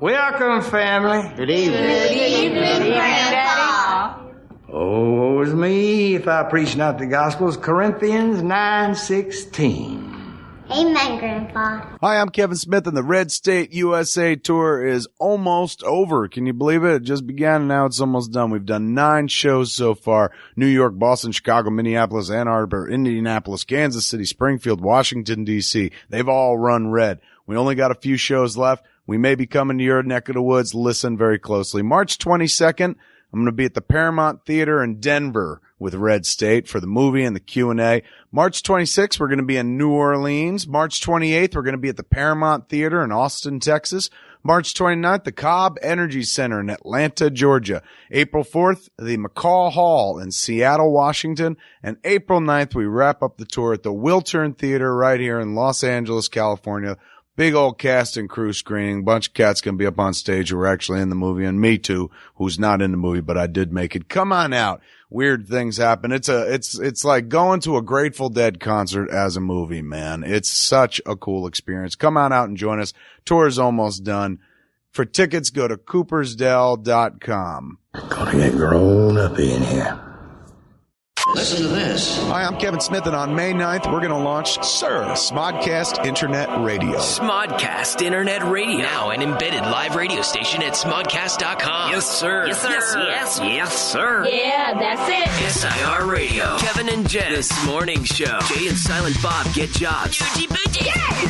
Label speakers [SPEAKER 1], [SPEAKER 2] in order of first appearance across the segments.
[SPEAKER 1] Welcome, family.
[SPEAKER 2] Good evening.
[SPEAKER 3] Good evening, Grandpa.
[SPEAKER 1] Oh, woe is me if I preach not the Gospels. Corinthians 9:16.
[SPEAKER 3] Amen, Grandpa.
[SPEAKER 4] Hi, I'm Kevin Smith, and the Red State USA Tour is almost over. Can you believe it? It just began, and now it's almost done. We've done 9 shows so far. New York, Boston, Chicago, Minneapolis, Ann Arbor, Indianapolis, Kansas City, Springfield, Washington, D.C. They've all run red. We only got a few shows left. We may be coming to your neck of the woods. Listen very closely. March 22nd, I'm going to be at the Paramount Theater in Denver with Red State for the movie and the Q&A. March 26th, we're going to be in New Orleans. March 28th, we're going to be at the Paramount Theater in Austin, Texas. March 29th, the Cobb Energy Center in Atlanta, Georgia. April 4th, the McCall Hall in Seattle, Washington. And April 9th, we wrap up the tour at the Wiltern Theater right here in Los Angeles, California. Big old cast and crew screening. Bunch of cats going to be up on stage who are actually in the movie, and me too, who's not in the movie, but I did make it. Come on out. Weird things happen. It's like going to a Grateful Dead concert as a movie, man. It's such a cool experience. Come on out and join us. Tour is almost done. For tickets, go to coopersdell.com.
[SPEAKER 1] Gonna get grown up in here.
[SPEAKER 5] Listen to this.
[SPEAKER 4] Hi, I'm Kevin Smith, and on May 9th, we're going to launch Smodcast Internet Radio.
[SPEAKER 6] Smodcast Internet Radio. Now an embedded live radio station at smodcast.com. Yes, sir. Yes, sir. Yes, sir.
[SPEAKER 3] Yeah, that's it.
[SPEAKER 6] SIR Radio. Kevin and Jen. This Morning Show. Jay and Silent Bob get jobs. Yeah.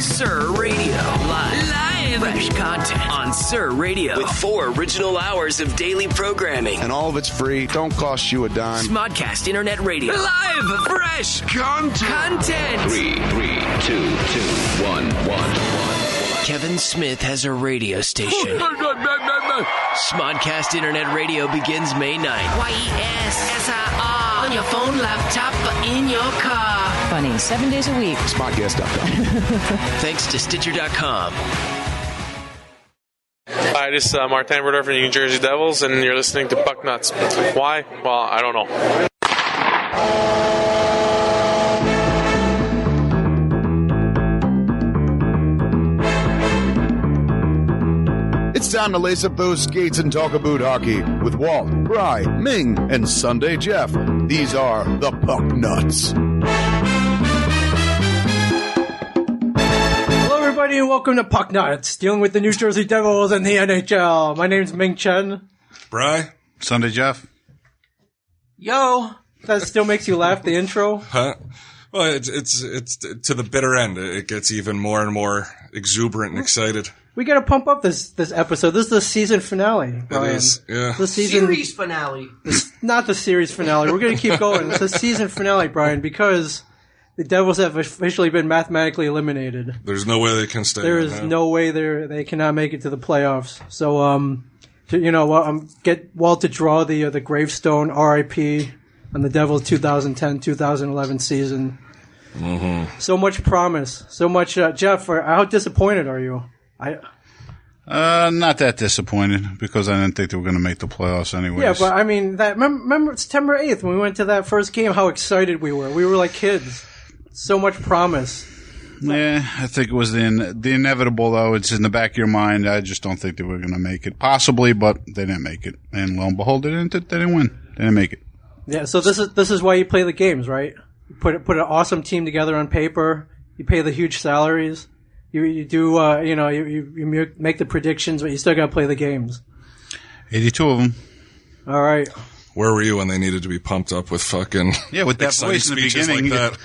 [SPEAKER 6] Sir Radio. Live. Fresh content on Sir Radio. With 4 original hours of daily programming.
[SPEAKER 4] And all of it's free. Don't cost you a dime.
[SPEAKER 6] Smodcast Internet Radio. Live. Fresh content.
[SPEAKER 5] 3, 2, 2, 1, 1.
[SPEAKER 6] Kevin Smith has a radio station. Smodcast Internet Radio begins May 9th. YESSIR. On your phone, laptop, in your car.
[SPEAKER 7] Funny, 7 days a week.
[SPEAKER 4] Smodcast.com.
[SPEAKER 6] Thanks to Stitcher.com.
[SPEAKER 8] Hi, this is Martin Brodeur from the New Jersey Devils, and you're listening to Puck Nuts. Why? Well, I don't know.
[SPEAKER 4] It's time to lace up those skates and talk about hockey with Walt, Bry, Ming, and Sunday Jeff. These are the Puck Nuts.
[SPEAKER 9] Hello, everybody, and welcome to Puck Nuts, dealing with the New Jersey Devils and the NHL. My name's Ming Chen.
[SPEAKER 10] Bry, Sunday Jeff.
[SPEAKER 9] Yo, that still makes you laugh, the intro?
[SPEAKER 10] Huh? Well, it's to the bitter end. It gets even more and more exuberant and excited.
[SPEAKER 9] We gotta pump up this episode. This is the season finale, Brian.
[SPEAKER 10] It is, yeah.
[SPEAKER 9] The
[SPEAKER 2] Series finale.
[SPEAKER 9] Not the series finale. We're gonna keep going. It's the season finale, Brian, because the Devils have officially been mathematically eliminated.
[SPEAKER 10] There's no way they can stay.
[SPEAKER 9] There is no way they cannot make it to the playoffs. So, get Walt to draw the gravestone RIP on the Devils 2010-2011 season.
[SPEAKER 10] Mm-hmm.
[SPEAKER 9] So much promise. So much. Jeff, how disappointed are you?
[SPEAKER 10] Not that disappointed, because I didn't think they were going to make the playoffs anyways.
[SPEAKER 9] Yeah, but I mean, remember September 8th when we went to that first game, how excited we were. We were like kids. So much promise.
[SPEAKER 10] Yeah, I think it was the inevitable, though. It's in the back of your mind. I just don't think they were going to make it. Possibly, but they didn't make it. And lo and behold, they didn't win. They didn't make it.
[SPEAKER 9] Yeah, so this is why you play the games, right? You put an awesome team together on paper. You pay the huge salaries. You do, you make the predictions, but you still got to play the games.
[SPEAKER 10] 82 of them.
[SPEAKER 9] All right.
[SPEAKER 10] Where were you when they needed to be pumped up with fucking
[SPEAKER 4] with that voice in the beginning?
[SPEAKER 10] Like that?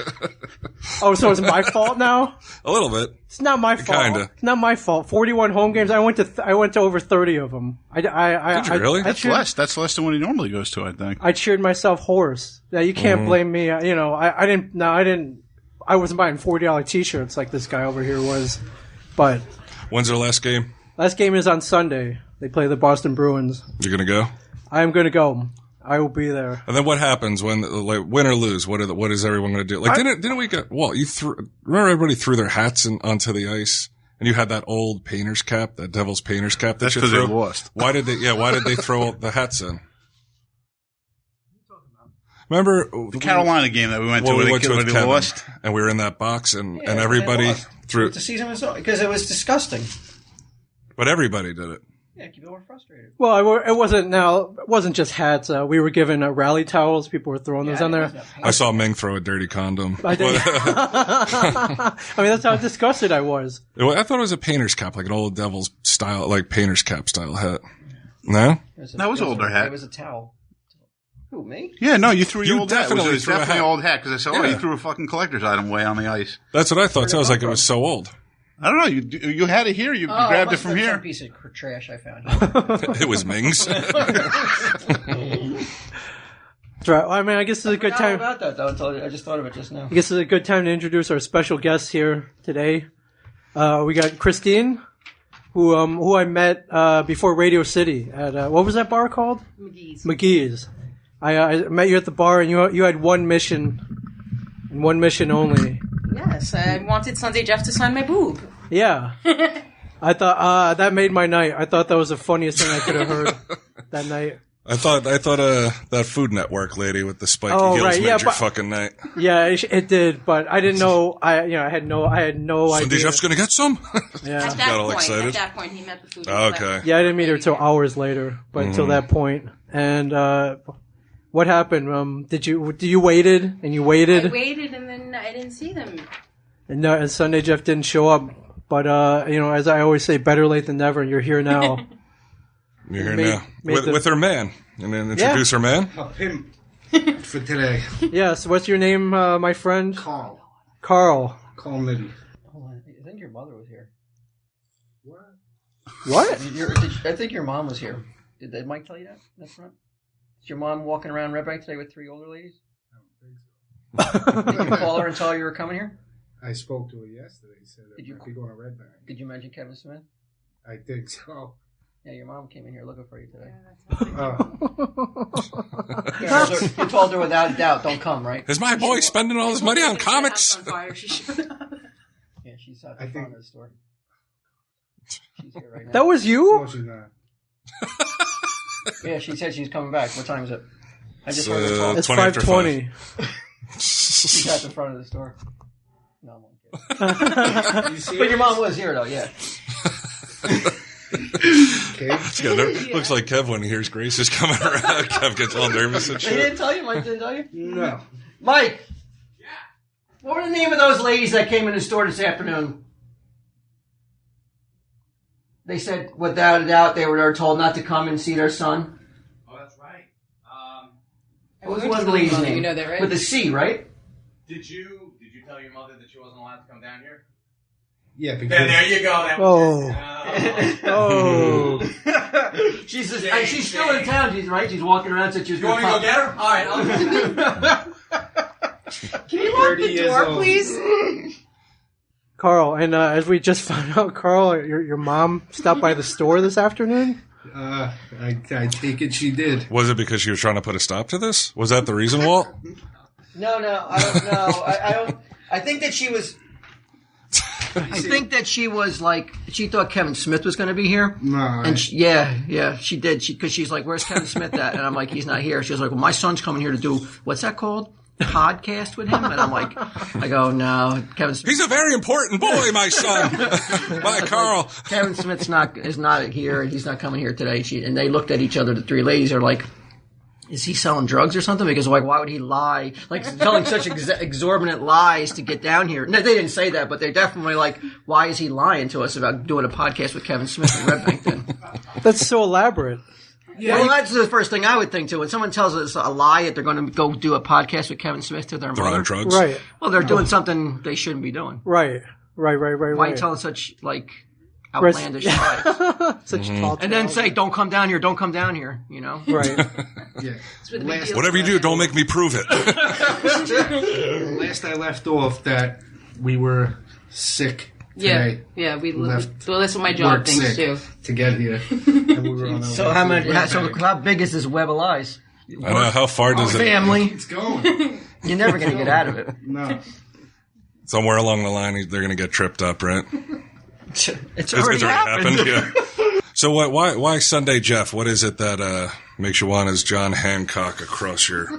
[SPEAKER 9] Oh, so it's my fault now?
[SPEAKER 10] A little bit.
[SPEAKER 9] It's not my fault.
[SPEAKER 10] Kinda.
[SPEAKER 9] It's not my fault. 41 home games. I went to over 30 of them.
[SPEAKER 10] Did you really?
[SPEAKER 4] That's less. That's less than what he normally goes to, I think.
[SPEAKER 9] I cheered myself hoarse. Yeah, you can't blame me. I didn't. I wasn't buying $40 T-shirts like this guy over here was. But
[SPEAKER 10] when's their last game?
[SPEAKER 9] Last game is on Sunday. They play the Boston Bruins.
[SPEAKER 10] You're gonna go?
[SPEAKER 9] I am gonna go. I will be there.
[SPEAKER 10] And then what happens when, like, win or lose? What is everyone going to do? Like, didn't we get? Well, remember everybody threw their hats onto the ice, and you had that old painter's cap, that Devil's painter's cap.
[SPEAKER 4] That's because they lost.
[SPEAKER 10] Why did they throw the hats in? Remember
[SPEAKER 4] the Carolina game that we went to?
[SPEAKER 10] We went to
[SPEAKER 4] where they lost,
[SPEAKER 10] and we were in that box, and everybody threw.
[SPEAKER 2] The season was because it was disgusting.
[SPEAKER 10] But everybody did it.
[SPEAKER 2] Yeah, keep everyone frustrated.
[SPEAKER 9] Well, it wasn't just hats. We were given rally towels. People were throwing those on there.
[SPEAKER 10] I saw Ming throw a dirty condom.
[SPEAKER 9] I did. I mean, that's how disgusted I was.
[SPEAKER 10] I thought it was a painter's cap, like an old Devil's style, like painter's cap style hat. No?
[SPEAKER 7] That was an older hat.
[SPEAKER 2] It was a towel. Who, me?
[SPEAKER 7] Yeah, no, you threw your
[SPEAKER 10] You
[SPEAKER 7] old hat. It
[SPEAKER 10] definitely
[SPEAKER 7] was
[SPEAKER 10] threw a
[SPEAKER 7] definitely
[SPEAKER 10] hat.
[SPEAKER 7] an old hat, because I said,
[SPEAKER 10] Yeah.
[SPEAKER 7] you threw a fucking collector's item way on the ice.
[SPEAKER 10] That's what I thought. Too. I was like, it was so old.
[SPEAKER 7] I don't know, you had it here, you grabbed it from here.
[SPEAKER 2] Some piece of trash I found here.
[SPEAKER 10] It was Ming's.
[SPEAKER 9] That's right. I mean, I guess it's a good time.
[SPEAKER 2] about that, though. I just thought of it just now.
[SPEAKER 9] I guess it's a good time to introduce our special guest here today. We got Christine, who I met before Radio City at what was that bar called? McGee's. I met you at the bar, and you had one mission, and one mission only.
[SPEAKER 11] Yes, I wanted Sunday Jeff to sign my boob.
[SPEAKER 9] Yeah. I thought that made my night. I thought that was the funniest thing I could have heard that night.
[SPEAKER 10] I thought that Food Network lady with the spiky heels made your fucking night.
[SPEAKER 9] Yeah, it did, but I didn't know. I had no idea.
[SPEAKER 10] Sunday Jeff's gonna get some.
[SPEAKER 9] Yeah,
[SPEAKER 11] At that point, he met the food.
[SPEAKER 10] Okay.
[SPEAKER 9] Yeah, I didn't meet her till hours later, but until that point. And what happened? Did you waited and you waited?
[SPEAKER 11] I waited and then I didn't see them.
[SPEAKER 9] And Sunday Jeff didn't show up, but as I always say, better late than never. You're here now.
[SPEAKER 10] You're here now with her man, and then introduce her man.
[SPEAKER 1] Him for today.
[SPEAKER 9] Yes. What's your name, my friend?
[SPEAKER 1] Carl.
[SPEAKER 9] Carl.
[SPEAKER 1] Carl Liddy.
[SPEAKER 2] Hold on. I think your mother was here.
[SPEAKER 9] What?
[SPEAKER 2] I think your mom was here. Did Mike tell you that? That's right. Is your mom walking around Red Bank today with 3 older ladies? I don't think so. Did you call her and tell her you were coming here?
[SPEAKER 1] I spoke to her yesterday. Said
[SPEAKER 2] Did you
[SPEAKER 1] I'd be going to Red Bank.
[SPEAKER 2] Did you mention Kevin Smith?
[SPEAKER 1] I think so.
[SPEAKER 2] Yeah, your mom came in here looking for you today.
[SPEAKER 1] Oh.
[SPEAKER 2] You told her without a doubt, don't come, right?
[SPEAKER 10] Is my boy spending all his money on comics?
[SPEAKER 2] Yeah, she's out the front of the store. She's here right now.
[SPEAKER 9] That was you?
[SPEAKER 1] No, she's not.
[SPEAKER 2] Yeah, she said she's coming back. What time is it? I just heard her call.
[SPEAKER 9] It's 5:20.
[SPEAKER 2] She's at the front of the store. No, I'm kidding. But your mom was here, though, yeah.
[SPEAKER 10] Okay. Looks like Kev when he hears Grace is coming around. Kev gets all nervous and
[SPEAKER 2] They
[SPEAKER 10] shit.
[SPEAKER 2] didn't tell you? Mike didn't tell you?
[SPEAKER 1] No.
[SPEAKER 2] Mike! Yeah? What were the name of those ladies that came in the store this afternoon? They said, without a doubt, they were told not to come and see their son.
[SPEAKER 12] Oh, that's right.
[SPEAKER 2] What was the lady's name?
[SPEAKER 11] You know that, right?
[SPEAKER 2] With a C, right?
[SPEAKER 12] Did you tell your mother that she wasn't allowed to come down here?
[SPEAKER 1] Yeah, because...
[SPEAKER 12] There you go. That
[SPEAKER 9] Oh.
[SPEAKER 2] She's still in town, right? She's walking around since she was
[SPEAKER 12] You want me to go get her? All right,
[SPEAKER 11] Can you lock the door, please?
[SPEAKER 9] Carl, and as we just found out, Carl, your mom stopped by the store this afternoon?
[SPEAKER 1] I take it she did.
[SPEAKER 10] Was it because she was trying to put a stop to this? Was that the reason, Walt?
[SPEAKER 2] No, I don't know. I don't. I think that she was. I think that she was like she thought Kevin Smith was going to be here.
[SPEAKER 1] No,
[SPEAKER 2] and she did. Because she's like, "Where's Kevin Smith at?" And I'm like, "He's not here." She was like, "Well, my son's coming here to do what's that called? Podcast with him?" And I'm like, "I go no, Kevin Smith.
[SPEAKER 10] He's a very important boy, my son." Bye, Carl.
[SPEAKER 2] Kevin Smith's is not here, and he's not coming here today." And they looked at each other. The 3 ladies are like, is he selling drugs or something? Because like, why would he lie? Like telling such exorbitant lies to get down here. No, they didn't say that, but they're definitely like, why is he lying to us about doing a podcast with Kevin Smith in Red Bank then?
[SPEAKER 9] That's so elaborate.
[SPEAKER 2] Yeah, well, that's the first thing I would think too. When someone tells us a lie that they're going to go do a podcast with Kevin Smith to their mother.
[SPEAKER 10] They're on drugs.
[SPEAKER 9] Right.
[SPEAKER 2] Well, they're doing something they shouldn't be doing.
[SPEAKER 9] Right.
[SPEAKER 2] Why are you telling such like outlandish lies?
[SPEAKER 9] Such tall
[SPEAKER 2] and then say, don't come down here, you know?
[SPEAKER 9] Right.
[SPEAKER 1] Yeah.
[SPEAKER 10] Whatever you do, don't make me prove it.
[SPEAKER 1] Last I left off that we were sick today.
[SPEAKER 11] Yeah, we
[SPEAKER 1] left.
[SPEAKER 11] Well, that's what my job
[SPEAKER 1] Work
[SPEAKER 11] thinks
[SPEAKER 1] sick
[SPEAKER 11] too.
[SPEAKER 1] to get here. And we were on our
[SPEAKER 2] So
[SPEAKER 1] way to Red
[SPEAKER 2] how
[SPEAKER 1] Bank.
[SPEAKER 2] big is this web of lies?
[SPEAKER 10] I know. How far does it?
[SPEAKER 2] Family.
[SPEAKER 1] It's going.
[SPEAKER 2] You're never going to get out of it.
[SPEAKER 1] No.
[SPEAKER 10] Somewhere along the line, they're going to get tripped up, right?
[SPEAKER 2] It's already happened.
[SPEAKER 10] Yeah. So why Sunday Jeff? What is it that makes you want his John Hancock across your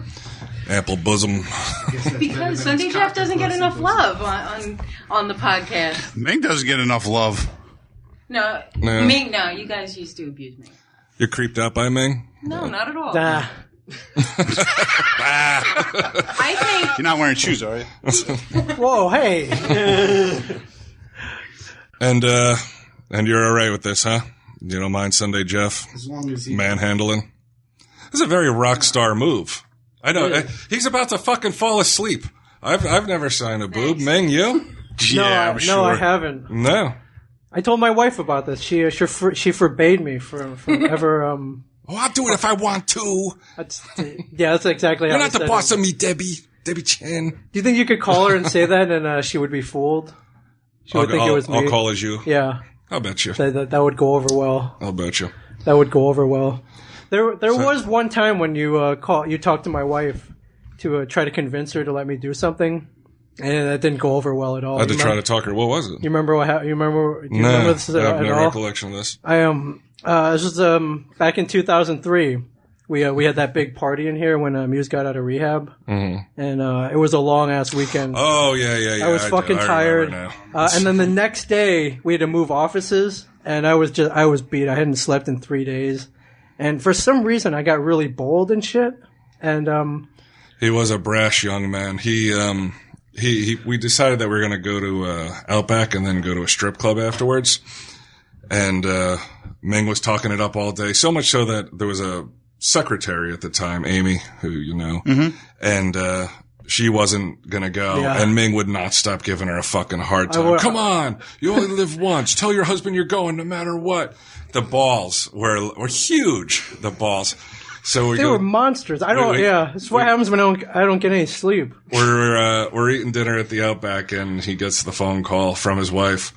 [SPEAKER 10] ample bosom?
[SPEAKER 11] Because Sunday Jeff doesn't get enough love on the podcast.
[SPEAKER 7] Ming doesn't get enough love.
[SPEAKER 11] No,
[SPEAKER 10] No.
[SPEAKER 11] Ming, no, you guys used to abuse me.
[SPEAKER 10] You're creeped out by Ming?
[SPEAKER 11] No, not at all.
[SPEAKER 7] I think you're not wearing shoes, are you?
[SPEAKER 9] Whoa, hey.
[SPEAKER 10] And you're all right with this, huh? You don't mind Sunday Jeff
[SPEAKER 1] As long as he
[SPEAKER 10] manhandling? This is a very rock star move. I know. He's about to fucking fall asleep. I've never signed a boob. Ming, you?
[SPEAKER 7] Yeah, I'm sure.
[SPEAKER 9] No, I haven't.
[SPEAKER 10] No.
[SPEAKER 9] I told my wife about this. She forbade me from ever.
[SPEAKER 10] Oh, I'll do it if I want to.
[SPEAKER 9] That's exactly how
[SPEAKER 10] You're
[SPEAKER 9] I
[SPEAKER 10] not the
[SPEAKER 9] said
[SPEAKER 10] boss
[SPEAKER 9] it.
[SPEAKER 10] of me, Debbie Chan.
[SPEAKER 9] Do you think you could call her and say that and she would be fooled? She would think it was me.
[SPEAKER 10] I'll call as you.
[SPEAKER 9] Yeah.
[SPEAKER 10] I'll bet you.
[SPEAKER 9] That would go over well.
[SPEAKER 10] I'll bet you.
[SPEAKER 9] That would go over well. There was one time when you talked to my wife to try to convince her to let me do something, and that didn't go over well at all.
[SPEAKER 10] I had to try to talk her. What was it?
[SPEAKER 9] You remember what happened? Do you remember this
[SPEAKER 10] I have
[SPEAKER 9] at
[SPEAKER 10] no
[SPEAKER 9] all?
[SPEAKER 10] recollection of this.
[SPEAKER 9] This was back in 2003. We had that big party in here when Muse got out of rehab, and it was a long ass weekend.
[SPEAKER 10] Oh yeah.
[SPEAKER 9] I was fucking tired, and then the next day we had to move offices, and I was beat. I hadn't slept in 3 days, and for some reason I got really bold and shit. And
[SPEAKER 10] he was a brash young man. We decided that we were going to go to Outback and then go to a strip club afterwards, and Ming was talking it up all day, so much so that there was a secretary at the time, Amy, who you know, and she wasn't gonna go, and Ming would not stop giving her a fucking hard time. Come on, you only live once. Tell your husband you're going no matter what. The balls were huge. The balls. So
[SPEAKER 9] they were monsters. It's what happens when I don't get any sleep.
[SPEAKER 10] We're eating dinner at the Outback, and he gets the phone call from his wife.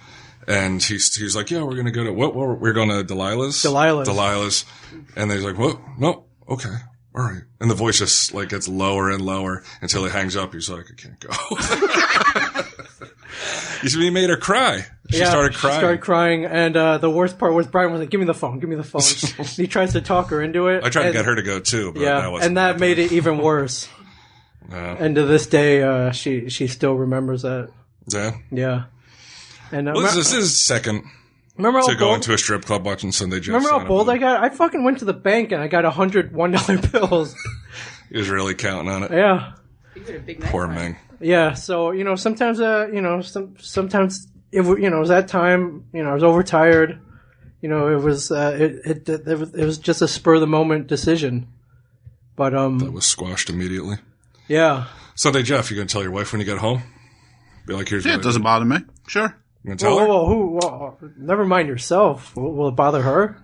[SPEAKER 10] And he's like, yeah, we're going to go to, we're going to Delilah's. And he's like, what? No. Okay. All right. And the voice just like gets lower and lower until he hangs up. He's like, I can't go. He made her cry. She started crying.
[SPEAKER 9] And the worst part was Brian was like, give me the phone. He tries to talk her into it.
[SPEAKER 10] I tried to get her to go too, but that
[SPEAKER 9] made it even worse. And to this day, she still remembers that.
[SPEAKER 10] Yeah?
[SPEAKER 9] Yeah. And
[SPEAKER 10] this is his second to go into a strip club watching Sunday Jeff.
[SPEAKER 9] Remember how bold I got? I fucking went to the bank and I got 100 $1 bills.
[SPEAKER 10] He was really counting on it.
[SPEAKER 9] Yeah.
[SPEAKER 10] Poor Ming.
[SPEAKER 9] Yeah, so, sometimes, sometimes, it was that time, I was overtired. It was just a spur of the moment decision. But,
[SPEAKER 10] that was squashed immediately.
[SPEAKER 9] Yeah.
[SPEAKER 10] Sunday Jeff, you gonna tell your wife when you get home? Be like, here's
[SPEAKER 7] it doesn't bother me. Sure.
[SPEAKER 10] You gonna tell her?
[SPEAKER 9] Whoa, never mind yourself. Will it bother her?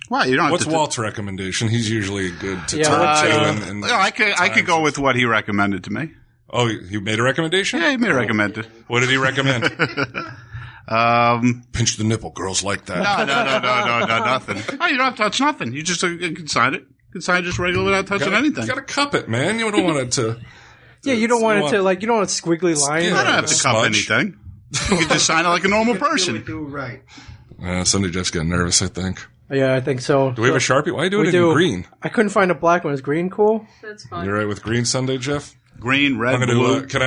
[SPEAKER 7] Why? You don't.
[SPEAKER 10] What's Walt's recommendation? He's usually good to talk to. And
[SPEAKER 7] I could go with what he recommended to me.
[SPEAKER 10] Oh, he made a recommendation?
[SPEAKER 7] Yeah, he made a recommended.
[SPEAKER 10] What did he recommend? Pinch the nipple. Girls like that.
[SPEAKER 7] No, nothing. Oh, you don't have to touch nothing. You just you can sign it. You can sign it just regular without touching anything.
[SPEAKER 10] You gotta cup it, man. You don't want it to.
[SPEAKER 9] Yeah, you don't want it to, like, you don't want squiggly lines.
[SPEAKER 7] I don't have to cup anything. You can just sign it like a normal person.
[SPEAKER 1] Do right.
[SPEAKER 10] Sunday Jeff's getting nervous, I think.
[SPEAKER 9] Yeah, I think so.
[SPEAKER 10] Do we have a Sharpie? Why do it in green?
[SPEAKER 9] I couldn't find a black one. Is green cool?
[SPEAKER 11] That's fine.
[SPEAKER 10] You all right with green, Sunday Jeff?
[SPEAKER 7] Green, red, blue.
[SPEAKER 10] Can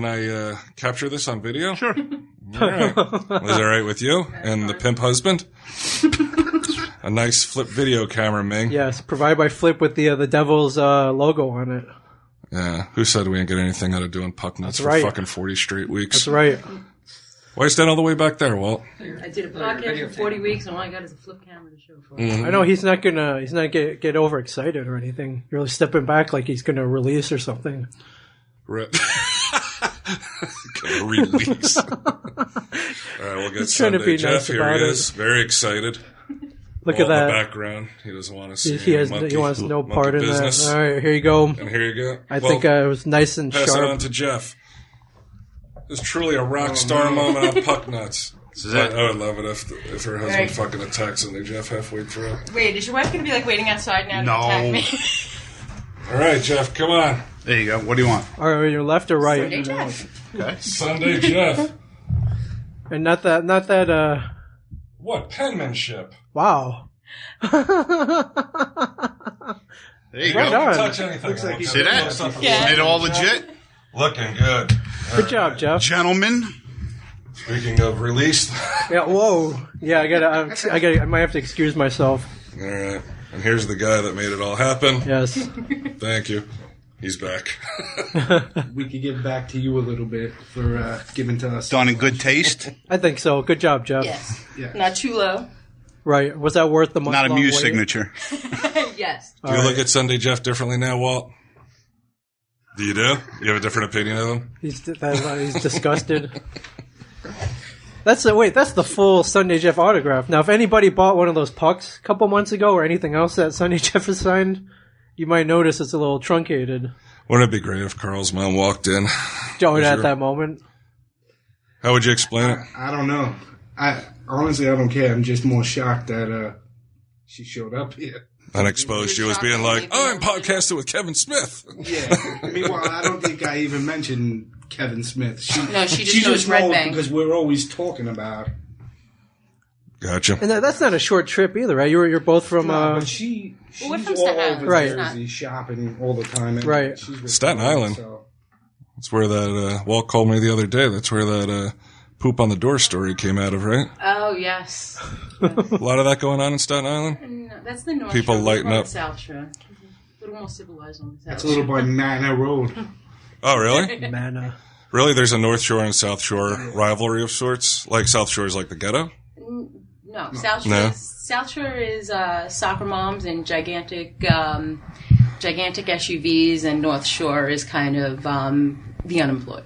[SPEAKER 10] I capture this on video?
[SPEAKER 7] Sure.
[SPEAKER 10] All right. Was that all right with you and the pimp husband? A nice flip video camera, Ming.
[SPEAKER 9] Yes, provided by Flip with the Devil's logo on it.
[SPEAKER 10] Yeah. Who said we ain't get anything out of doing puck nuts for fucking 40 straight weeks?
[SPEAKER 9] That's right.
[SPEAKER 10] Why are you standing all the way back there, Walt?
[SPEAKER 11] I did a podcast for 40 weeks, and all I got is a flip camera to show for it.
[SPEAKER 10] Mm-hmm.
[SPEAKER 9] I know he's not gonna get overexcited or anything. You're really stepping back like he's gonna release or something.
[SPEAKER 10] Right. Gonna release. All right, we'll get
[SPEAKER 9] He's trying
[SPEAKER 10] Sunday
[SPEAKER 9] to be
[SPEAKER 10] Jeff.
[SPEAKER 9] nice
[SPEAKER 10] Here
[SPEAKER 9] about
[SPEAKER 10] he
[SPEAKER 9] it.
[SPEAKER 10] is, very excited.
[SPEAKER 9] Look
[SPEAKER 10] Walt
[SPEAKER 9] at that.
[SPEAKER 10] In the background. He doesn't want to see.
[SPEAKER 9] He wants no part in
[SPEAKER 10] business.
[SPEAKER 9] that. All right, here you go.
[SPEAKER 10] And here you go.
[SPEAKER 9] I think it was nice and
[SPEAKER 10] pass
[SPEAKER 9] sharp.
[SPEAKER 10] it on to Jeff. It's truly a rock star moment on Puck Nuts. I would love it if her husband fucking attacked Sunday Jeff halfway through.
[SPEAKER 11] Wait, is your wife going to be like waiting outside now to attack me?
[SPEAKER 10] All right, Jeff, come on.
[SPEAKER 7] There you go. What do you want?
[SPEAKER 9] All right, your left or right?
[SPEAKER 11] Sunday Jeff.
[SPEAKER 7] Okay.
[SPEAKER 10] Sunday Jeff.
[SPEAKER 9] And not that.
[SPEAKER 10] What penmanship?
[SPEAKER 9] Wow.
[SPEAKER 7] There you
[SPEAKER 9] Right
[SPEAKER 7] go.
[SPEAKER 9] on.
[SPEAKER 10] Touch anything.
[SPEAKER 1] Looks like he's
[SPEAKER 7] See that?
[SPEAKER 11] Yeah.
[SPEAKER 7] Made it all legit.
[SPEAKER 10] Looking good.
[SPEAKER 9] Good job, Jeff.
[SPEAKER 7] Gentlemen,
[SPEAKER 10] Speaking of released.
[SPEAKER 9] Yeah. Whoa. Yeah. I might have to excuse myself.
[SPEAKER 10] All right. And here's the guy that made it all happen.
[SPEAKER 9] Yes.
[SPEAKER 10] Thank you. He's back.
[SPEAKER 13] We could give back to you a little bit for giving to us.
[SPEAKER 7] Done in good taste.
[SPEAKER 9] I think so. Good job, Jeff.
[SPEAKER 11] Yes.
[SPEAKER 13] Yeah.
[SPEAKER 11] Not too low.
[SPEAKER 9] Right. Was that worth the month?
[SPEAKER 7] Not a Muse signature.
[SPEAKER 11] Yes.
[SPEAKER 10] Do you look at Sunday Jeff differently now, Walt? Do you do? You have a different opinion of him?
[SPEAKER 9] He's disgusted. That's the full Sunday Jeff autograph. Now, if anybody bought one of those pucks a couple months ago or anything else that Sunday Jeff has signed, you might notice it's a little truncated.
[SPEAKER 10] Wouldn't it be great if Carl's mom walked in?
[SPEAKER 9] Joe, at that moment.
[SPEAKER 10] How would you explain it?
[SPEAKER 13] I don't know. Honestly, I don't care. I'm just more shocked that she showed up here.
[SPEAKER 10] And exposed you as being like, I'm podcasting with Kevin Smith.
[SPEAKER 13] Yeah. Meanwhile, I don't think I even mentioned Kevin Smith. She
[SPEAKER 11] just knows Red
[SPEAKER 13] knows
[SPEAKER 11] Bank.
[SPEAKER 13] because we're always talking about.
[SPEAKER 10] Gotcha.
[SPEAKER 9] And that's not a short trip either, right? You're both from.
[SPEAKER 13] But she's
[SPEAKER 11] we're from
[SPEAKER 13] all
[SPEAKER 11] Staten Island,
[SPEAKER 13] over
[SPEAKER 9] right?
[SPEAKER 13] Jersey, shopping all the time. And
[SPEAKER 9] Right.
[SPEAKER 13] she's
[SPEAKER 10] Staten Island.
[SPEAKER 13] So.
[SPEAKER 10] That's where that, Walt called me the other day. That's where that, poop on the door story came out of, right?
[SPEAKER 11] Oh, yes.
[SPEAKER 10] A lot of that going on in Staten Island?
[SPEAKER 11] No, that's the North
[SPEAKER 10] People
[SPEAKER 11] Shore.
[SPEAKER 10] lighten
[SPEAKER 11] We're on
[SPEAKER 10] up.
[SPEAKER 11] the South Shore. A little more civilized on the South
[SPEAKER 13] That's a little by Manor Road.
[SPEAKER 10] Oh, really?
[SPEAKER 9] Mana.
[SPEAKER 10] Really? There's a North Shore and South Shore rivalry of sorts? Like South Shore is like the ghetto?
[SPEAKER 11] No, South Shore.
[SPEAKER 10] No.
[SPEAKER 11] South Shore is soccer moms and gigantic SUVs, and North Shore is kind of the unemployed.